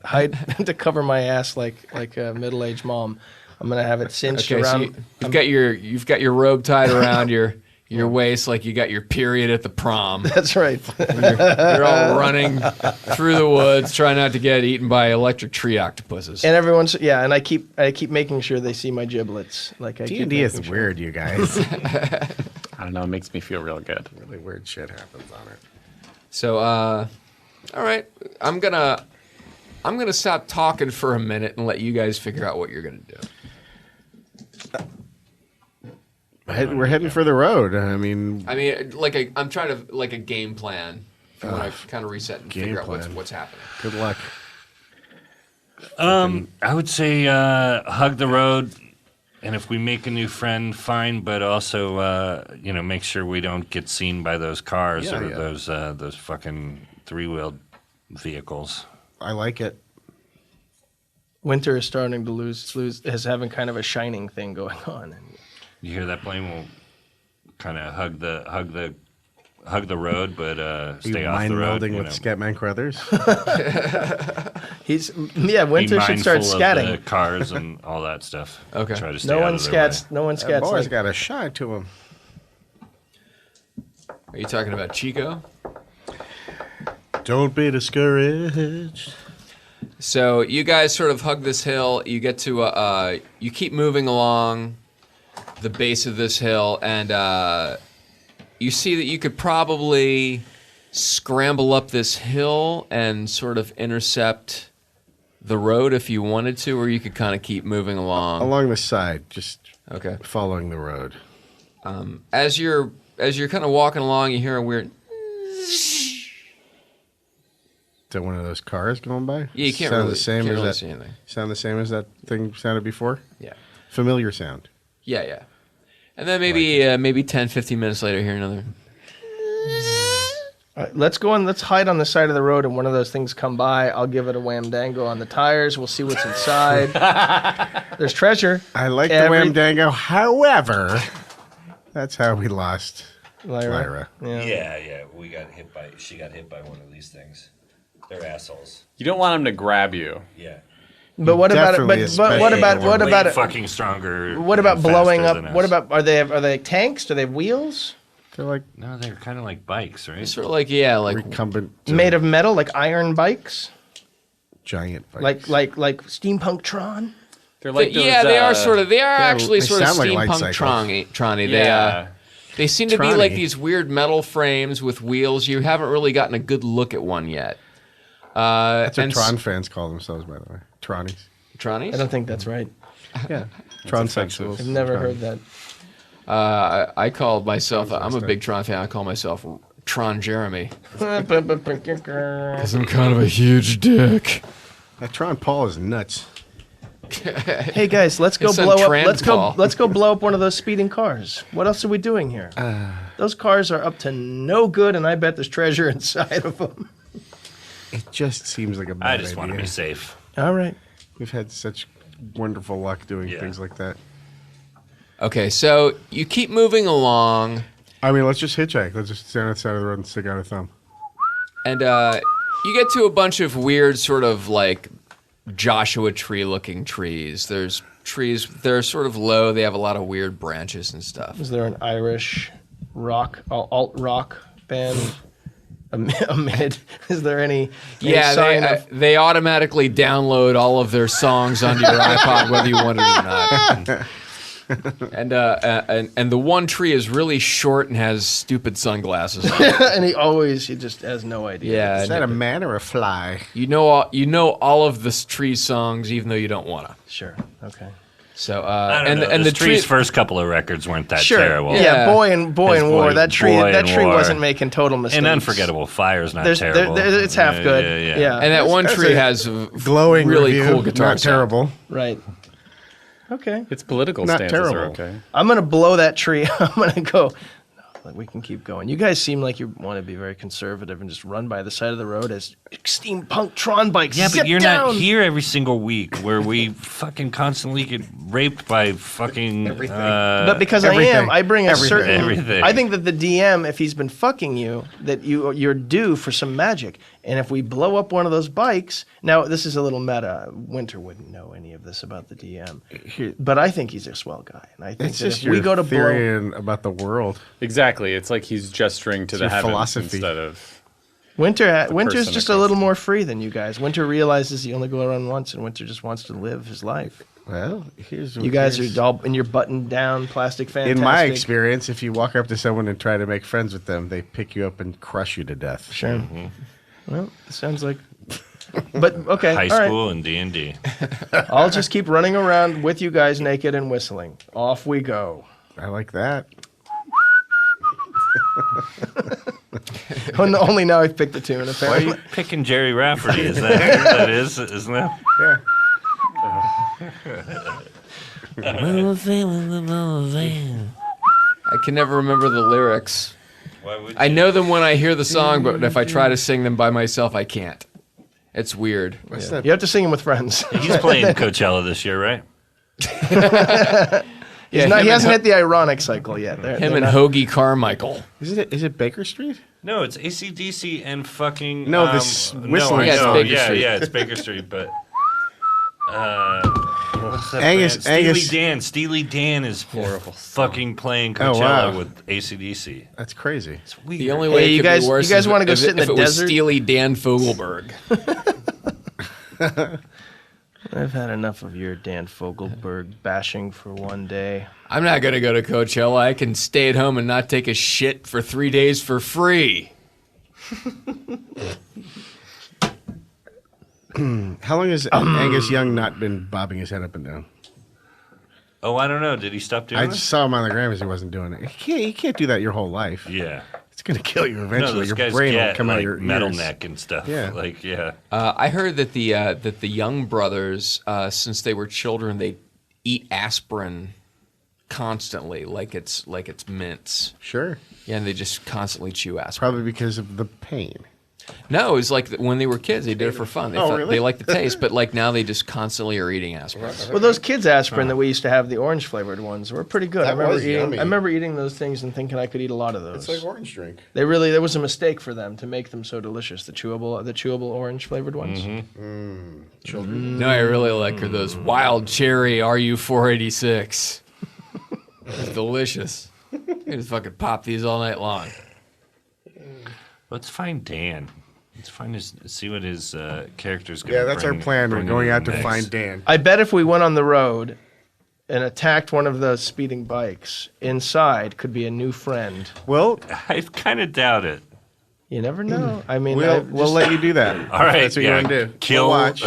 hide to cover my ass like a middle-aged mom. I'm going to have it cinched Okay, so around. you've got your robe tied around your waist like you got your period at the prom. That's right. You're all running through the woods, trying not to get eaten by electric tree octopuses. And everyone's and I keep making sure they see my giblets. Like I keep D&D is making sure. weird, you guys. I don't know. It makes me feel real good. Really weird shit happens on it. So, all right, I'm gonna stop talking for a minute and let you guys figure out what you're gonna do. We're heading for the road. I mean, I'm trying to like a game plan. If you want to kind of reset and Game figure out plan. what's happening. good luck. I would say hug the road, and if we make a new friend, fine. But also, make sure we don't get seen by those cars Yeah, or yeah. those fucking three-wheeled vehicles. I like it. Winter is starting to is having kind of a shining thing going on. You hear that plane? We'll kind of hug the road, but stay You off mind the road. melding with Scatman Crothers? Winter Be should start mindful of scatting. the cars and all that stuff. Okay. Try to stay No out one of their scats. way. No one That scats. boy's Like, got a shot to him. Are you talking about Chico? Don't be discouraged. So you guys sort of hug this hill. You get to you keep moving along the base of this hill, and you see that you could probably scramble up this hill and sort of intercept the road if you wanted to, or you could kind of keep moving along. Along the side, just Okay. following the road. As you're kind of walking along, you hear a weird. Is that one of those cars going by? Yeah, you can't sound really, the same can't as really that. see anything. Sound the same as that thing sounded before. Yeah. Familiar sound. Yeah. And then maybe 10, 15 minutes later, hear another. All right, let's go on. Let's hide on the side of the road, and one of those things come by. I'll give it a wham dango on the tires. We'll see what's inside. There's treasure. I like the wham dango. However, that's how we lost Lyra. Yeah. She got hit by one of these things. They're assholes. You don't want them to grab you. Yeah. But what about it? But what about it? Fucking stronger. What about blowing up? Than us. What about are they tanks? Do they have wheels? They're like No, they're kind of like bikes, right? Sort of like like recumbent, Made of metal, like iron bikes, giant bikes. like steampunk Tron. They're like those, they are sort of. They are actually they sort of sound like light steampunk cycles. Tron-y. Yeah. They seem to be like Tron-y. these weird metal frames with wheels. You haven't really gotten a good look at one yet. That's what and Tron fans call themselves, by the way. Tronnies. Tronnies? I don't think that's right. Yeah. Tron offensive. sexuals. I've never heard that. I called myself. I'm a big Tron fan. I call myself Tron Jeremy. Hey I'm kind of a huge dick. That Tron Paul is nuts. guys, let's go His son blow up. Trandpal. Let's go blow up one of those speeding cars. What else are we doing here? Those cars are up to no good, and I bet there's treasure inside of them. It just seems like a bad I idea. just want to be safe. All right. We've had such wonderful luck doing Yeah. things like that. Okay, so you keep moving along, I mean, let's just hitchhike. Let's just stand on the side of the road and stick out a thumb. and you get to a bunch of weird, sort of like Joshua tree-looking trees. There's trees. They're sort of low. They have a lot of weird branches and stuff. Is there an Irish rock, alt rock band? Amid? Is there any sign of they automatically download all of their songs onto your iPod, whether you want it or not. And the one tree is really short and has stupid sunglasses on. and he just has no idea. Yeah, Is that a man or a fly? you know all of this tree songs, even though you don't wanna. Sure. Okay. So I don't know. and the the tree. tree's first couple of records weren't that Sure. terrible. Yeah. Boy and His War. Boy- That tree. Boy That and tree War. wasn't making total mistakes. And Unforgettable Fire's not There's, terrible. it's half good. Yeah. And that one That's tree a has a Glowing really review, cool guitar not sound. terrible. Right. Okay. Its political Not stances are terrible. okay. I'm gonna blow that tree. I'm gonna go. No, we can keep going. You guys seem like you want to be very conservative and just run by the side of the road as steampunk Tron bikes. Yeah, Sit but you're down. not here every single week where we fucking constantly get raped by fucking Everything. But because Everything. I am, I bring a Everything. certain. Everything. I think that the DM, if he's been fucking you, that you're due for some magic. And if we blow up one of those bikes, now this is a little meta. Winter wouldn't know any of this about the DM, but I think he's a swell guy, and I think It's that just if your we go to blow, theory about the world. Exactly. It's like he's gesturing to the your heavens philosophy. instead of. Winter's person just a across little the- more free than you guys. Winter realizes he only go around once, and Winter just wants to live his life. Well, here's You guys are all in your button-down plastic fantastic. In my experience, if you walk up to someone and try to make friends with them, they pick you up and crush you to death. Sure. Well, it sounds like. But okay, high all right. school and D&D. I'll just keep running around with you guys naked and whistling. Off we go. I like that. Only now I've picked the tune. Why are Apparently, you picking Jerry Rafferty? Is that who that is? Isn't that? I can never remember the lyrics. Why would I know them when I hear the song, but if I try to sing them by myself, I can't. It's weird. What's that? you have to sing them with friends. He's playing Coachella this year, right? He hasn't hit the ironic cycle yet. Him and Hoagie Carmichael. Is it Baker Street? No, it's AC/DC and fucking. No, this whistling Yeah, it's no, Baker yeah, Street. yeah, it's Baker Street, but. What's that Angus- band? Angus- Steely Dan is Horrible fucking playing Oh, Coachella wow. with AC/DC. That's crazy. The only way Hey, it you could guys- be worse you guys is wanna go if sit in if the it was desert? Steely Dan Fogelberg. I've had enough of your Dan Fogelberg bashing for one day. I'm not going to go to Coachella. I can stay at home and not take a shit for 3 days for free. How long has Angus Young not been bobbing his head up and down? Oh, I don't know. Did he stop doing I it? just saw him on the Grammys. He wasn't doing it. You can't do that your whole life. Yeah. It's going to kill you No, eventually. those your guys brain will get come out like of your metal ears. neck and stuff. Yeah. Like, yeah. I heard that the Young brothers, since they were children, they eat aspirin constantly, like it's mints. Sure. Yeah, and they just constantly chew aspirin. Probably because of the pain. No, it was like when they were kids, they did it for fun. They Oh, thought really? they liked the taste, but like now they just constantly are eating aspirin. Well, those kids aspirin that we used to have, the orange flavored ones, were pretty good. That was yummy. I remember eating those things and thinking I could eat a lot of those. It's like orange drink. There was a mistake for them to make them so delicious. The chewable orange flavored ones. Mm-hmm. No, I really like are those wild cherry RU486. It's delicious. You can just fucking pop these all night long. Let's find Dan. Let's see what his character's going to Yeah, that's our plan. We're going out to find Dan. I bet if we went on the road and attacked one of the speeding bikes, inside could be a new friend. Well, I kind of doubt it. You never know. I mean, we'll let you do that. All right, That's what you want to do. Kill, We'll watch.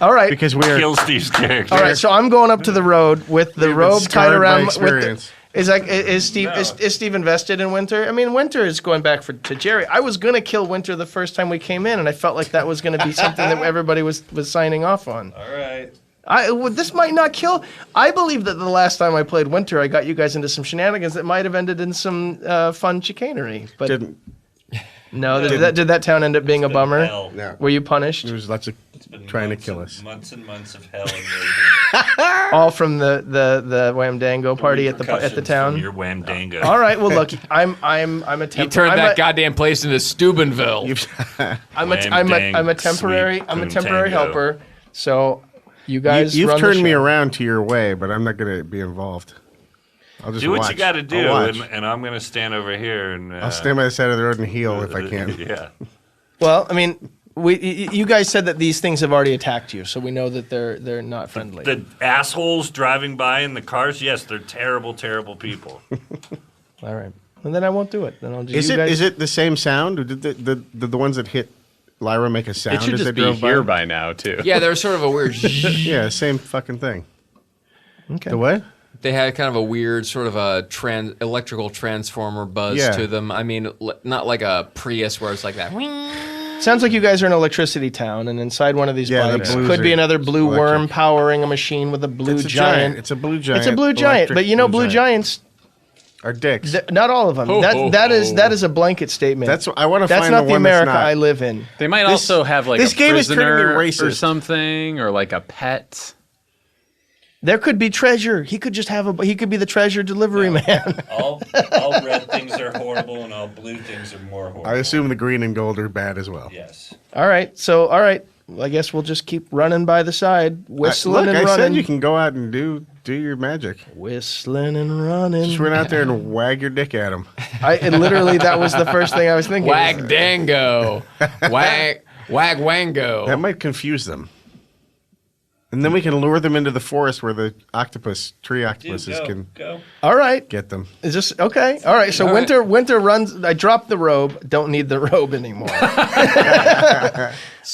all right. Because we're kill Steve's character. All right, so I'm going up to the road with the You've been robe tied scarred by around. With experience. is Steve invested in Winter? I mean, Winter is going back to Jerry. I was gonna kill Winter the first time we came in, and I felt like that was gonna be something that everybody was signing off on. All right. This might not kill. I believe that the last time I played Winter, I got you guys into some shenanigans that might have ended in some fun chicanery. But Didn't. no, did that town end up being a bummer? Hell. No. Were you punished? There was lots of It's been trying to months kill and us. Months and months of hell and All from the Wham-Dango party at the repercussions town. from your wham dango. All right. Well, look, I'm a He temp- turned I'm that a- goddamn place into Steubenville. I'm a temporary Wham-dang, helper. So you guys You've run the turned me show. around to your way, but I'm not going to be involved. I'll just Do what watch. you got to do, I'll watch. and I'm going to stand over here and. I'll stand by the side of the road and heal if I can. Yeah. Well, I mean, you guys said that these things have already attacked you, so we know that they're not friendly. The assholes driving by in the cars, yes, they're terrible, terrible people. All right. And then I won't do it. Then I'll just. Is it the same sound? Or did the ones that hit Lyra make a sound It should as they just be drove here by? by now, too. Yeah, they're sort of a weird. Yeah, same fucking thing. Okay. The what? They had kind of a weird sort of a electrical transformer buzz Yeah. to them. I mean, not like a Prius where it's like that. Sounds like you guys are an electricity town, and inside one of these Yeah, the bikes blues could be are another blue electric. worm powering a machine with a blue It's a giant. It's a blue giant. It's a blue giant, electric but you know, blue giants. are dicks. Not all of them. Ho, ho, That ho. is a blanket statement. That's I want to That's find not the the one America that's not. I live in. They might This- also have like this a game is turning me prisoner or racist. something, or like a pet. There could be treasure. He could just have he could be the treasure delivery man. All red things are horrible, and all blue things are more horrible. I assume the green and gold are bad as well. Yes. All right. Well, I guess we'll just keep running by the side, whistling and I running. said you can go out and do your magic. Whistling and running. Just run out there and wag your dick at them. And literally, that was the first thing I was thinking. Wag dango. Wag wango. That might confuse them. And then we can lure them into the forest where the tree octopuses can Go. All right. get them. Is this okay? All right. So All right. Winter runs. I dropped the robe. Don't need the robe anymore. So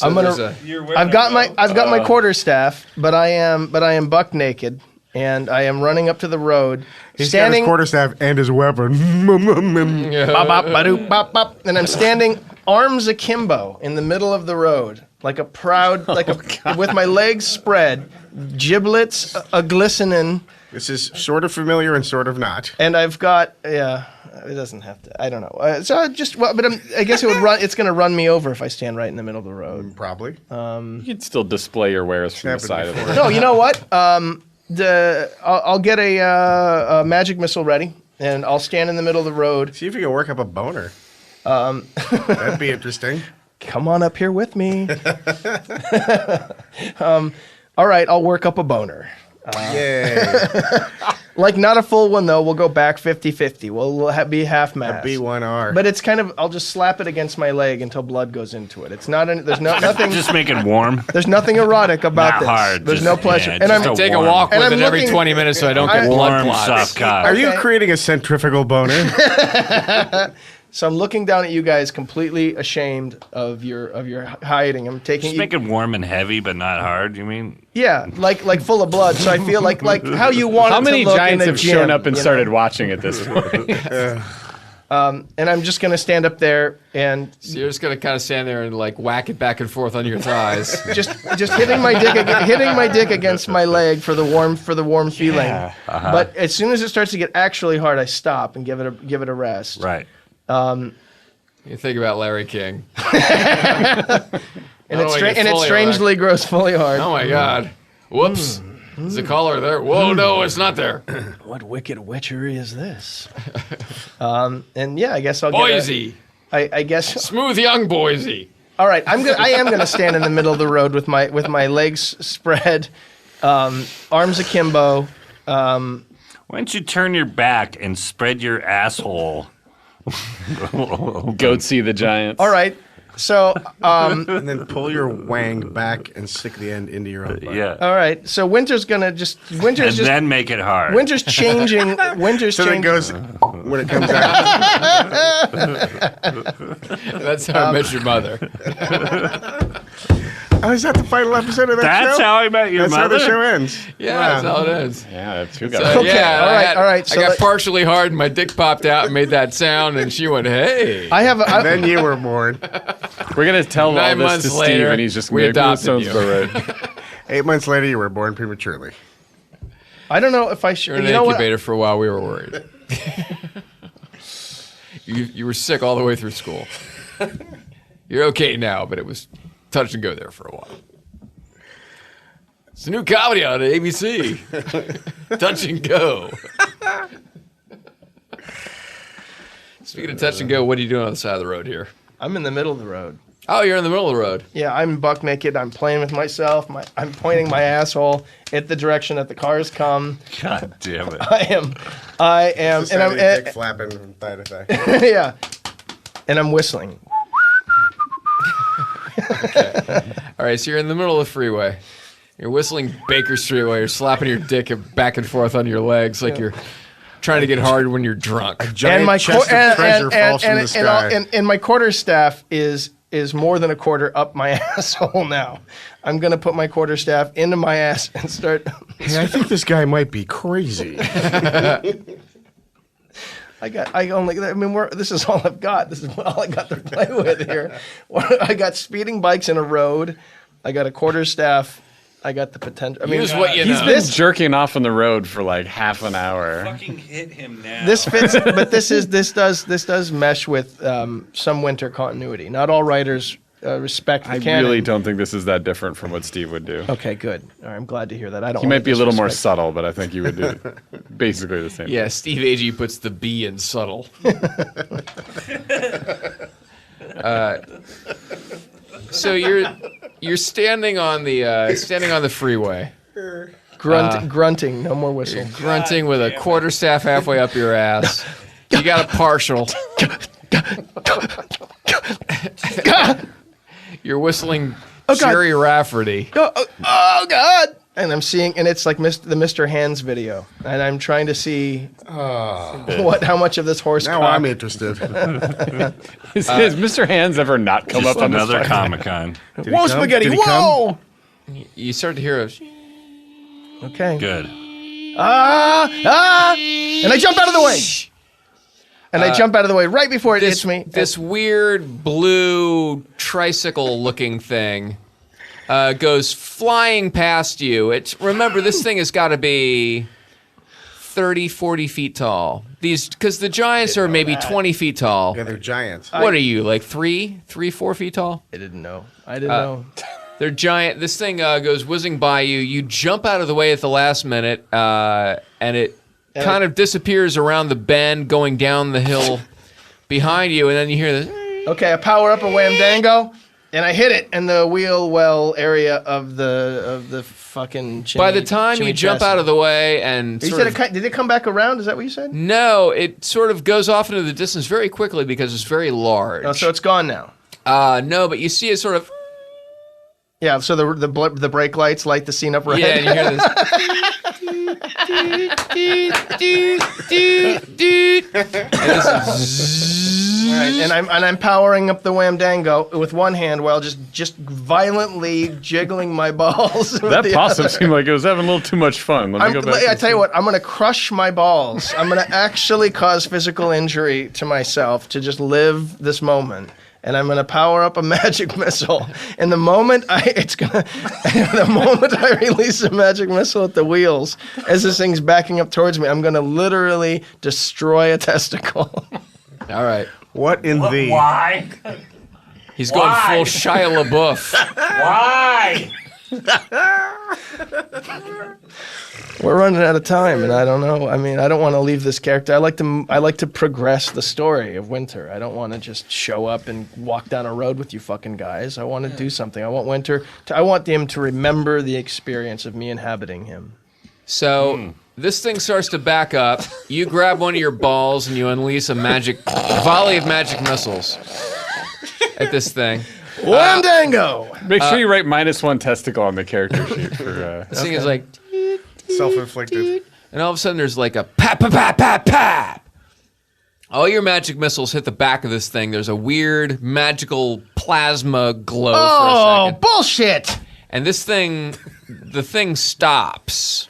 I'm gonna- there's a- You're wearing I've got a my robe? my quarterstaff, but I am buck naked, and I am running up to the road, He's standing. got his quarterstaff and his weapon. Bop, bop, ba-doop, bop, bop, and I'm standing arms akimbo in the middle of the road, like a proud, with my legs spread, giblets a glistening, This is sort of familiar and sort of not. and I've got It doesn't have to. I don't know. I guess it would run. It's going to run me over if I stand right in the middle of the road. Probably. You can still display your wares from the Happened side of the before. road. No, you know what? I'll get a magic missile ready, and I'll stand in the middle of the road. See if you can work up a boner. That'd be interesting. Come on up here with me. All right, I'll work up a boner. Yay. Like, not a full one, though. We'll go back 50-50. We'll be half A mast. B1R. But it's kind of, I'll just slap it against my leg until blood goes into it. It's not, nothing, Just make it warm. there's nothing erotic about Not this. hard, There's just- no pleasure. yeah, And just I'm, a Take a warm. walk And with I'm it every looking- 20 minutes so I don't get I- blood Warm, clots. soft cock. Are you Okay. creating a centrifugal boner? so I'm looking down at you guys completely ashamed of your hiding. I'm taking Just you, make it warm and heavy, but not hard. You mean? yeah, like full of blood. So I feel like how you want How it many to look giants in a have gym, shown up and you know? started watching at this point? And I'm just going to stand up there and So you're just gonna kind of stand there and like whack it back and forth on your thighs. just hitting my dick against my leg for the warm feeling. But as soon as it starts to get actually hard, I stop and give it a rest. Right. You think about Larry King. And it strangely grows fully hard. Oh my God! Whoops! Is the collar there? Whoa! No, it's not there. What wicked witchery is this? And yeah, I guess I'll Boise, get I guess. smooth young Boise. All right, I am gonna stand in the middle of the road with my legs spread, arms akimbo. Why don't you turn your back and spread your asshole? Goatsy the Giants. All right, so And then pull your wang back and stick the end into your own butt. Yeah. all right, so Winter's And then make it hard. Winter's changing. So then it goes, when it comes out, That's how I met your mother. oh, is that the final episode of that That's show? how I met your That's mother. how the show ends. Yeah, Wow. that's how it is. Yeah, that's two So, guys. Okay, yeah, all right, so I got that- partially hard, and my dick popped out and made that sound, and she went, "Hey." I have. Then you were born. We're gonna tell all 9 this months to Steve, later, and he's just we gonna be like, "That adopted sounds you." about right." 8 months later, you were born prematurely. I don't know if I should. You're in You an know what? incubator for a while. We were worried. You were sick all the way through school. You're okay now, but it was touch and go there for a while. It's a new comedy on ABC. Touch and go. Speaking of touch and go, what are you doing on the side of the road here? I'm in the middle of the road. Oh, you're in the middle of the road. Yeah, I'm buck naked. I'm playing with myself. I'm pointing my asshole at the direction that the cars come. God damn it. I am, Just and I'm, dick flapping from thigh to thigh. yeah, and I'm whistling. All right, so you're in the middle of the freeway. You're whistling Baker Street while you're slapping your dick back and forth on your legs like you're trying to get hard when you're drunk. Giant and my chest of treasure falls from the and, sky. and my quarterstaff is more than a quarter up my asshole now. I'm gonna put my quarterstaff into my ass and start. Hey, I think this guy might be crazy. This is all I've got. This is all I got to play with here. I got speeding bikes in a road. I got a quarterstaff. I got the potential. I mean, Use what you He's know. been jerking off on the road for like half an hour. Fucking hit him now. this fits, but this does mesh with some winter continuity. Not all writers respect the I canon. really don't think this is that different from what Steve would do. Okay, good. All right, I'm glad to hear that. I don't. He wanna might be a little more disrespect- subtle, but I think you would do basically the same. Yeah, Steve Agee puts the B in subtle. So you're standing on the freeway, grunting. No more whistle. grunting with a quarterstaff halfway up your ass. You got a partial. You're whistling God. Jerry Rafferty. Oh God! And I'm seeing, and it's like the Mr. Hands video, and I'm trying to see how much of this horse. Now cock- I'm interested. Has Mr. Hands ever not come Just up on this another podcast? Comic-Con. Whoa, spaghetti! Did he come? Whoa! You start to hear a. Okay. Good. And I jump out of the way. And I jump out of the way right before it hits me. This weird blue tricycle-looking thing goes flying past you. Remember, this thing has got to be 30, 40 feet tall. Because the Giants are maybe 20 feet tall. Yeah, they're giants. What are you, like 4 feet tall? I didn't know. know. They're giant. This thing goes whizzing by you. You jump out of the way at the last minute, and it kind of disappears around the bend going down the hill behind you, and then you hear this. Okay, I power up a wham dango, and I hit it in the wheel well area of the fucking. By the time you jump out of the way and you sort said of, did it come back around? Is that what you said? no, it sort of goes off into the distance very quickly because it's very large. Oh, so it's gone now. No, but you see it sort of. Yeah. So the brake lights light the scene up red. Yeah, and you hear this. And this Right, and I'm powering up the Whamdango with one hand while just violently jiggling my balls. with That the possum other. seemed like it was having a little too much fun. Let me go back. I tell you what, I'm going to crush my balls. I'm going to actually cause physical injury to myself to just live this moment. And I'm going to power up a magic missile. And the moment I release a magic missile at the wheels, as this thing's backing up towards me, I'm going to literally destroy a testicle. All right. What in the? Why? He's going Why? full Shia LaBeouf. Why? We're running out of time, and I don't know. I mean, I don't want to leave this character. I like to progress the story of Winter. I don't want to just show up and walk down a road with you fucking guys. I want to do something. I want Winter. I want him to remember the experience of me inhabiting him. So this thing starts to back up. You grab one of your balls and you unleash a volley of magic missiles at this thing. Whamdango! Make sure you write -1 testicle on the character sheet for. This thing is like, Self-inflicted. and all of a sudden there's like a pap, pap, pap, pap, pap. All your magic missiles hit the back of this thing. There's a weird magical plasma glow for a Oh, second. bullshit! And this thing, the thing stops.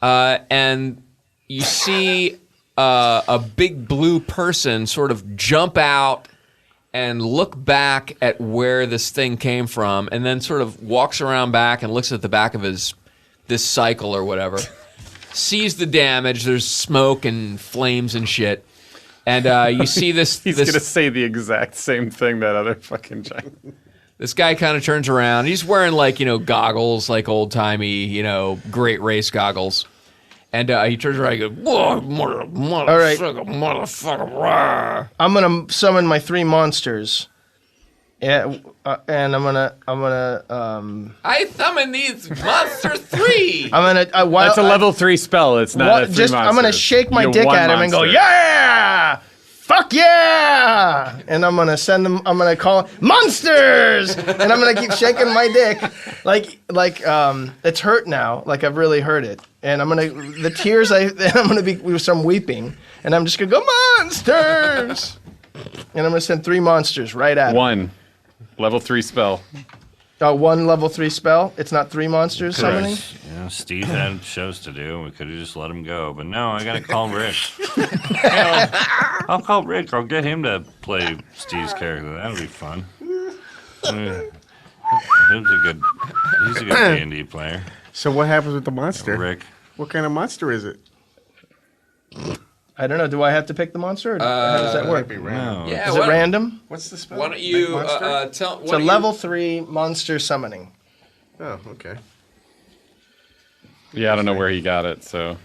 And you see a big blue person sort of jump out and look back at where this thing came from, and then sort of walks around back and looks at the back of this cycle or whatever. Sees the damage. There's smoke and flames and shit. And you see this. He's gonna say the exact same thing that other fucking giant. This guy kind of turns around. He's wearing goggles, like old timey, great race goggles. And he turns around and goes, "Whoa, motherfucker, rah." I'm gonna summon my 3 monsters. Yeah, and I'm gonna. I summon these monster 3. I'm gonna. While That's a level 3 spell. It's not a 3 just I'm gonna monsters. shake my You get dick one at him and go, monster. yeah, fuck yeah, and I'm gonna send them. I'm gonna call monsters, and I'm gonna keep shaking my dick, like it's hurt now, like I've really hurt it, and I'm gonna be some weeping, and I'm just gonna go monsters, and I'm gonna send 3 monsters right at him. 1 level 3 spell. 1 level 3 spell. It's not 3 monsters summoning. Steve had shows to do. We could have just let him go, but no, I gotta call Rick. I'll call Rick. I'll get him to play Steve's character. That'll be fun. He's a good D&D player. So what happens with the monster? Rick. What kind of monster is it? I don't know. Do I have to pick the monster? Or how does that work? No. Yeah, Is it random? What's the spell? Why don't you Big monster? tell? It's a level 3 monster summoning. Oh, okay. Yeah, I don't know where he got it. So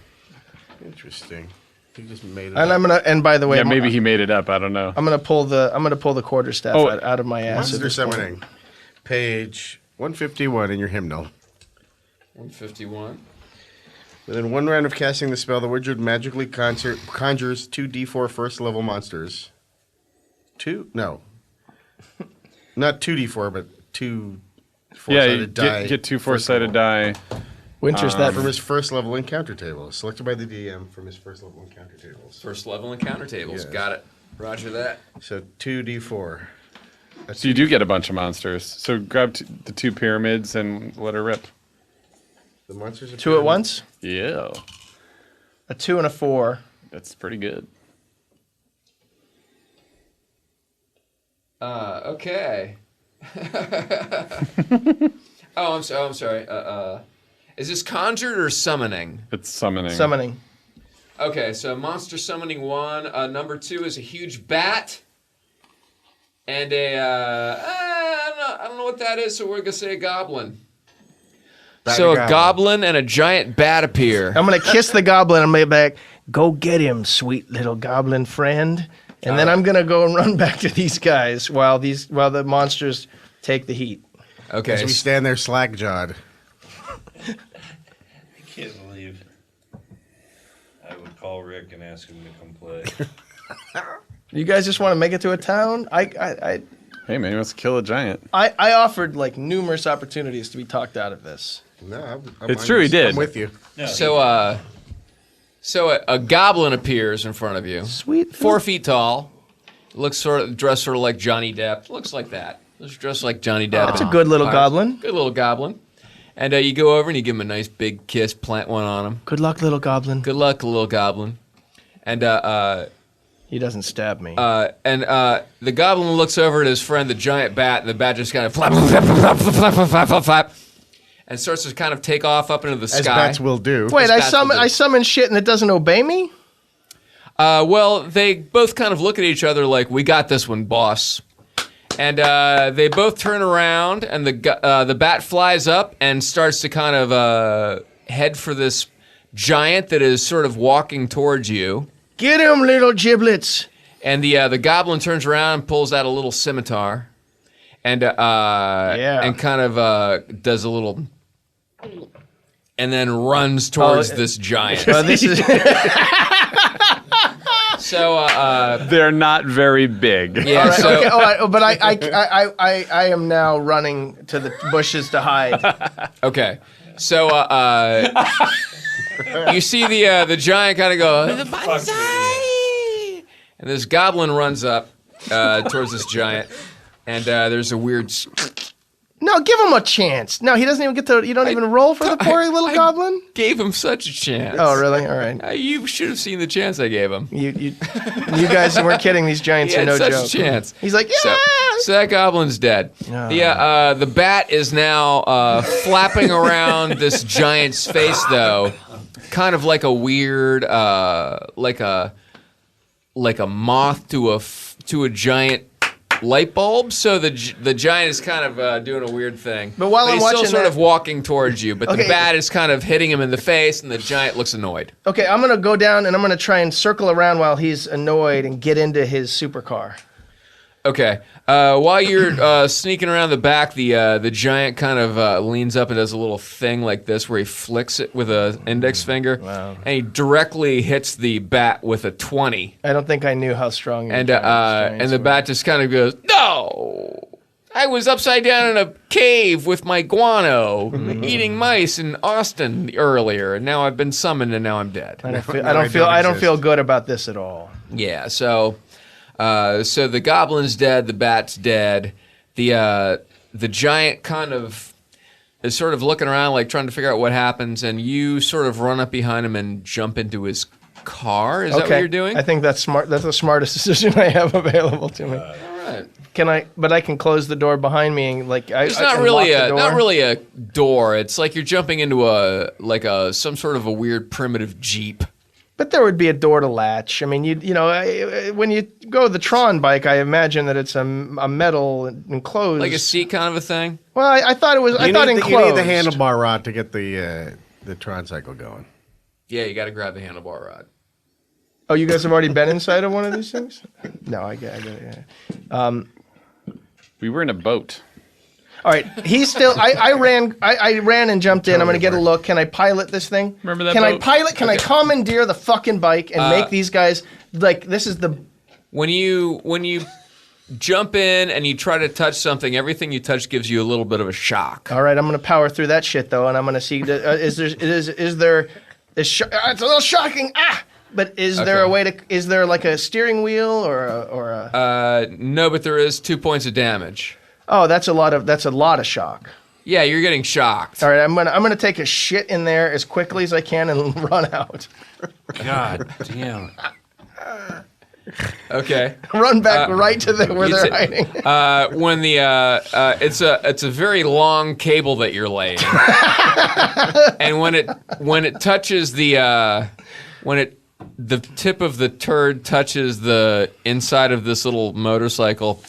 Interesting. He just made it And up. I'm gonna. And by the way, yeah, maybe he made it up. I don't know. I'm gonna pull the quarterstaff Oh, out of my ass. at Monster this point. summoning. Page 151 in your hymnal. 151. Within 1 round of casting the spell, the wizard magically conjures 2 d4 first level monsters. 2? No. Not 2d4, but 2 Yeah, you four-sided die. get 2 first 4-sided level. die. Winter's that From his first level encounter table. Selected by the DM from his first level encounter tables. First level encounter tables. Yes. Got it. Roger that. So 2d4. So you do get a bunch of monsters. So grab the 2 pyramids and let her rip. The monsters are 2 at once. Yeah, A 2 and a 4. that's pretty good. Okay. I'm sorry. Is this conjured or summoning? It's summoning. Summoning. Okay, so monster summoning 1. Number 2 is a huge bat. And I don't know what that is, so we're gonna say a goblin. So a goblin and a giant bat appear. I'm gonna kiss the goblin and be back. Go get him, sweet little goblin friend. And then I'm gonna go and run back to these guys while the monsters take the heat. Okay. As we stand there slack-jawed. I can't believe I would call Rick and ask him to come play. You guys just want to make it to a town? Hey man, let's kill a giant. I offered like numerous opportunities to be talked out of this. No, It's true, he did. I'm with you. So a goblin appears in front of you. Sweet. 4 feet tall. Looks dressed sort of like Johnny Depp. Looks like that. Looks dressed like Johnny Depp. That's a good little goblin. Good little goblin. And you go over and you give him a nice big kiss, plant one on him. Good luck, little goblin. Good luck, little goblin. And He doesn't stab me. the goblin looks over at his friend, the giant bat, and the bat just kind of flap, flap, flap, flap, flap, flap, flap, flap, flap, and starts to kind of take off up into the As sky. bats will do. Wait, I bats will do. summon shit and it doesn't obey me? Well, they both kind of look at each other like, "We got this one, boss." And they both turn around, and the bat flies up and starts to kind of head for this giant that is sort of walking towards you. Get him, little giblets. And the goblin turns around and pulls out a little scimitar, and and kind of does a little, and then runs towards this giant. Well, this is So They're not very big. yeah, all right, so okay, all right, but I am now running to the bushes to hide. okay, so you see the giant kind of go the bonsai, and this goblin runs up towards this giant, and there's a weird. No, give him a chance. No, he doesn't even get to. You don't even roll for the poor little goblin. Gave him such a chance. Oh, really? All right. You should have seen the chance I gave him. You guys weren't kidding. These giants He are had no such joke. a chance. He's like, yeah. So that goblin's dead. The bat is now flapping around this giant's face, though, kind of like a weird, like a moth to a giant light bulb. So the giant is kind of doing a weird thing. But while I'm he's still watching sort that- of walking towards you, but Okay. the bat is kind of hitting him in the face, and the giant looks annoyed. Okay, I'm gonna go down and I'm gonna try and circle around while he's annoyed and get into his supercar. Okay. While you're sneaking around the back, the giant kind of leans up and does a little thing like this, where he flicks it with an index finger, and he directly hits the bat with a 20. I don't think I knew how strong. And giants the were. bat just kind of goes, "No, I was upside down in a cave with my guano, eating mice in Austin earlier, and now I've been summoned, and now I'm dead." I don't No, I don't feel exist. good about this at all. Yeah, so the goblin's dead, the bat's dead. The giant kind of is sort of looking around, like trying to figure out what happens, and you sort of run up behind him and jump into his car. Is that what you're doing? I think that's smart. That's the smartest decision I have available to me. All right. Can I? But I can close the door behind me and like It's I not can really lock the door. not really a door. It's like you're jumping into some sort of a weird primitive Jeep. But there would be a door to latch. I mean, when you go the Tron bike, I imagine that it's a metal enclosed. Like a seat kind of a thing? Well, I thought it was. I You thought need enclosed. the handlebar rod to get the Tron cycle going. Yeah, you got to grab the handlebar rod. Oh, you guys have already been inside of one of these things? No, I get it. Yeah. We were in a boat. All right, he's still. I ran and jumped in. I'm going to get a look. Can I pilot this thing? Remember that Can I boat? pilot? Can I commandeer the fucking bike and make these guys like this is the. When you jump in and you try to touch something, everything you touch gives you a little bit of a shock. All right, I'm going to power through that shit though, and I'm going to see. It's a little shocking. But is there a way to? Is there like a steering wheel or a? No, but there is 2 points of damage. Oh, that's a lot of shock. Yeah, you're getting shocked. All right, I'm gonna take a shit in there as quickly as I can and run out. God damn. Okay. Run back right to where you they're t- hiding. When the it's a very long cable that you're laying, and when it touches the tip of the turd touches the inside of this little motorcycle,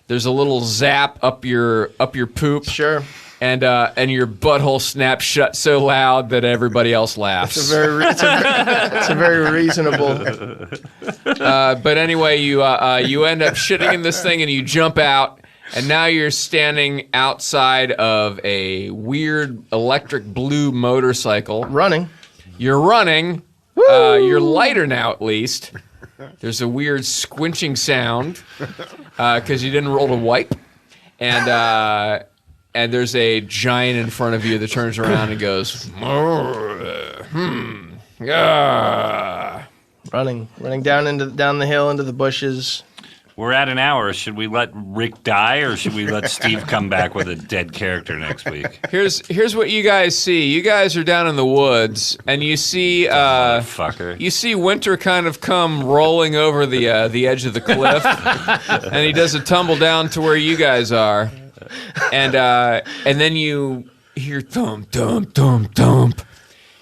there's a little zap up your poop. Sure. And your butthole snaps shut so loud that everybody else laughs. It's a very reasonable. But anyway, you end up shitting in this thing and you jump out, and now you're standing outside of a weird electric blue motorcycle. Running. You're running. You're lighter now, at least. There's a weird squinching sound because you didn't roll to wipe, and there's a giant in front of you that turns around and goes, Running down the hill into the bushes. We're at an hour. Should we let Rick die, or should we let Steve come back with a dead character next week? Here's what you guys see. You guys are down in the woods, and you see Fucker. you see Winter kind of come rolling over the edge of the cliff, and he does a tumble down to where you guys are, and then you hear thump, thump, thump, thump,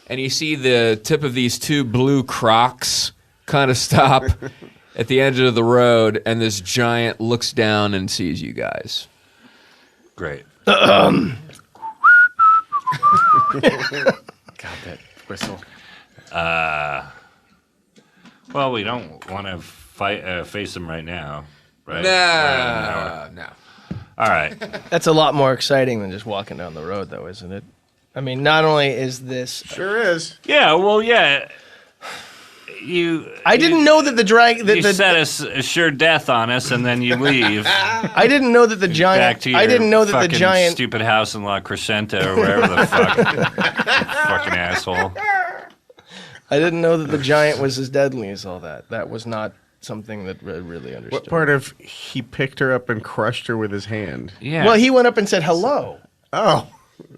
and you see the tip of these two blue Crocs kind of stop at the edge of the road, and this giant looks down and sees you guys. Great. God, that whistle. Well, we don't want to face him right now, right? We're at an hour. No. All right. That's a lot more exciting than just walking down the road, though, isn't it? I mean, not only is this... Sure is. Yeah. Well, yeah. I didn't know that the dragon... You set a sure death on us, and then you leave. I didn't know that the giant... Back to your I didn't know that the fucking giant... stupid house in La Crescenta or wherever the fuck. You fucking asshole. I didn't know that the giant was as deadly as all that. That was not something that I really understood. What part of he picked her up and crushed her with his hand? Yeah. Well, he went up and said hello. Oh,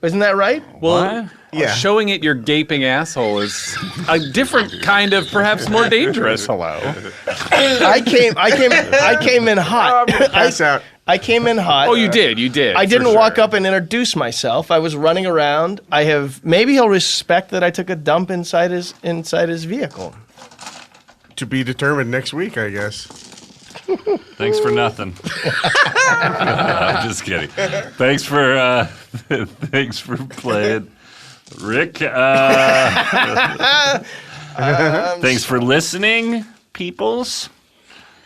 Isn't that right? Well, yeah. showing it your gaping asshole is a different kind of, perhaps more dangerous hello. I came in hot. Pass out. I came in hot. Oh, you did. I didn't for walk sure. up and introduce myself. I was running around. Maybe he'll respect that I took a dump inside his vehicle. To be determined next week, I guess. Thanks for nothing. I'm just kidding. Thanks for playing, Rick. Thanks for listening, peoples.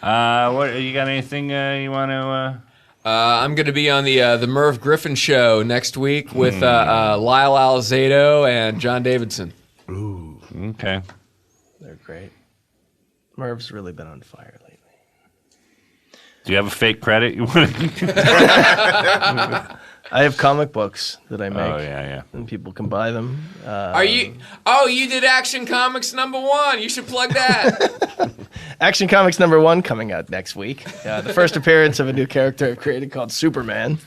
What you got? Anything you want to? I'm going to be on the Merv Griffin show next week with Lyle Alzado and John Davidson. Ooh. Okay. They're great. Merv's really been on fire lately. Do you have a fake credit you want to? I have comic books that I make. Oh yeah. And people can buy them. Are you? Oh, you did Action Comics #1. You should plug that. Action Comics #1 coming out next week. The first appearance of a new character I've created called Superman.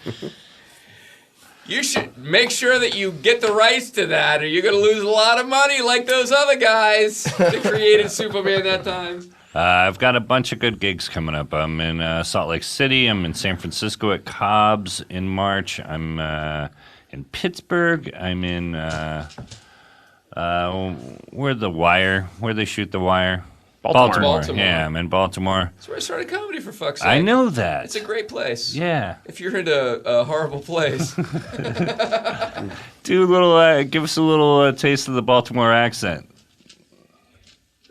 You should make sure that you get the rights to that, or you're going to lose a lot of money like those other guys that created Superman that time. I've got a bunch of good gigs coming up. I'm in Salt Lake City. I'm in San Francisco at Cobb's in March. I'm in Pittsburgh. I'm in where The Wire, where they shoot The Wire. Baltimore. Yeah, I'm in Baltimore. That's where I started comedy, for fuck's sake. I know that. It's a great place. Yeah. If you're in a horrible place. Do a little. Give us a little taste of the Baltimore accent.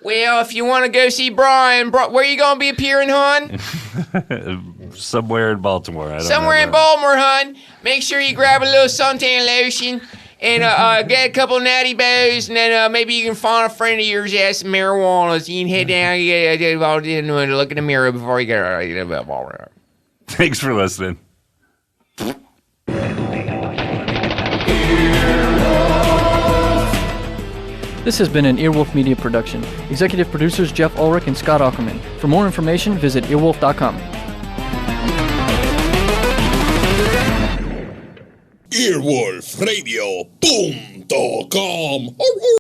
Well, if you want to go see Brian, where you going to be appearing, hon? Somewhere in Baltimore. I don't Somewhere know in Baltimore, hon. Make sure you grab a little suntan lotion and get a couple of natty bows, and then maybe you can find a friend of yours that has some marijuana. So you can head down and look in the mirror before you get. Thanks for listening. This has been an Earwolf Media production. Executive producers Jeff Ulrich and Scott Ackerman. For more information, visit earwolf.com. Earwolfradio.com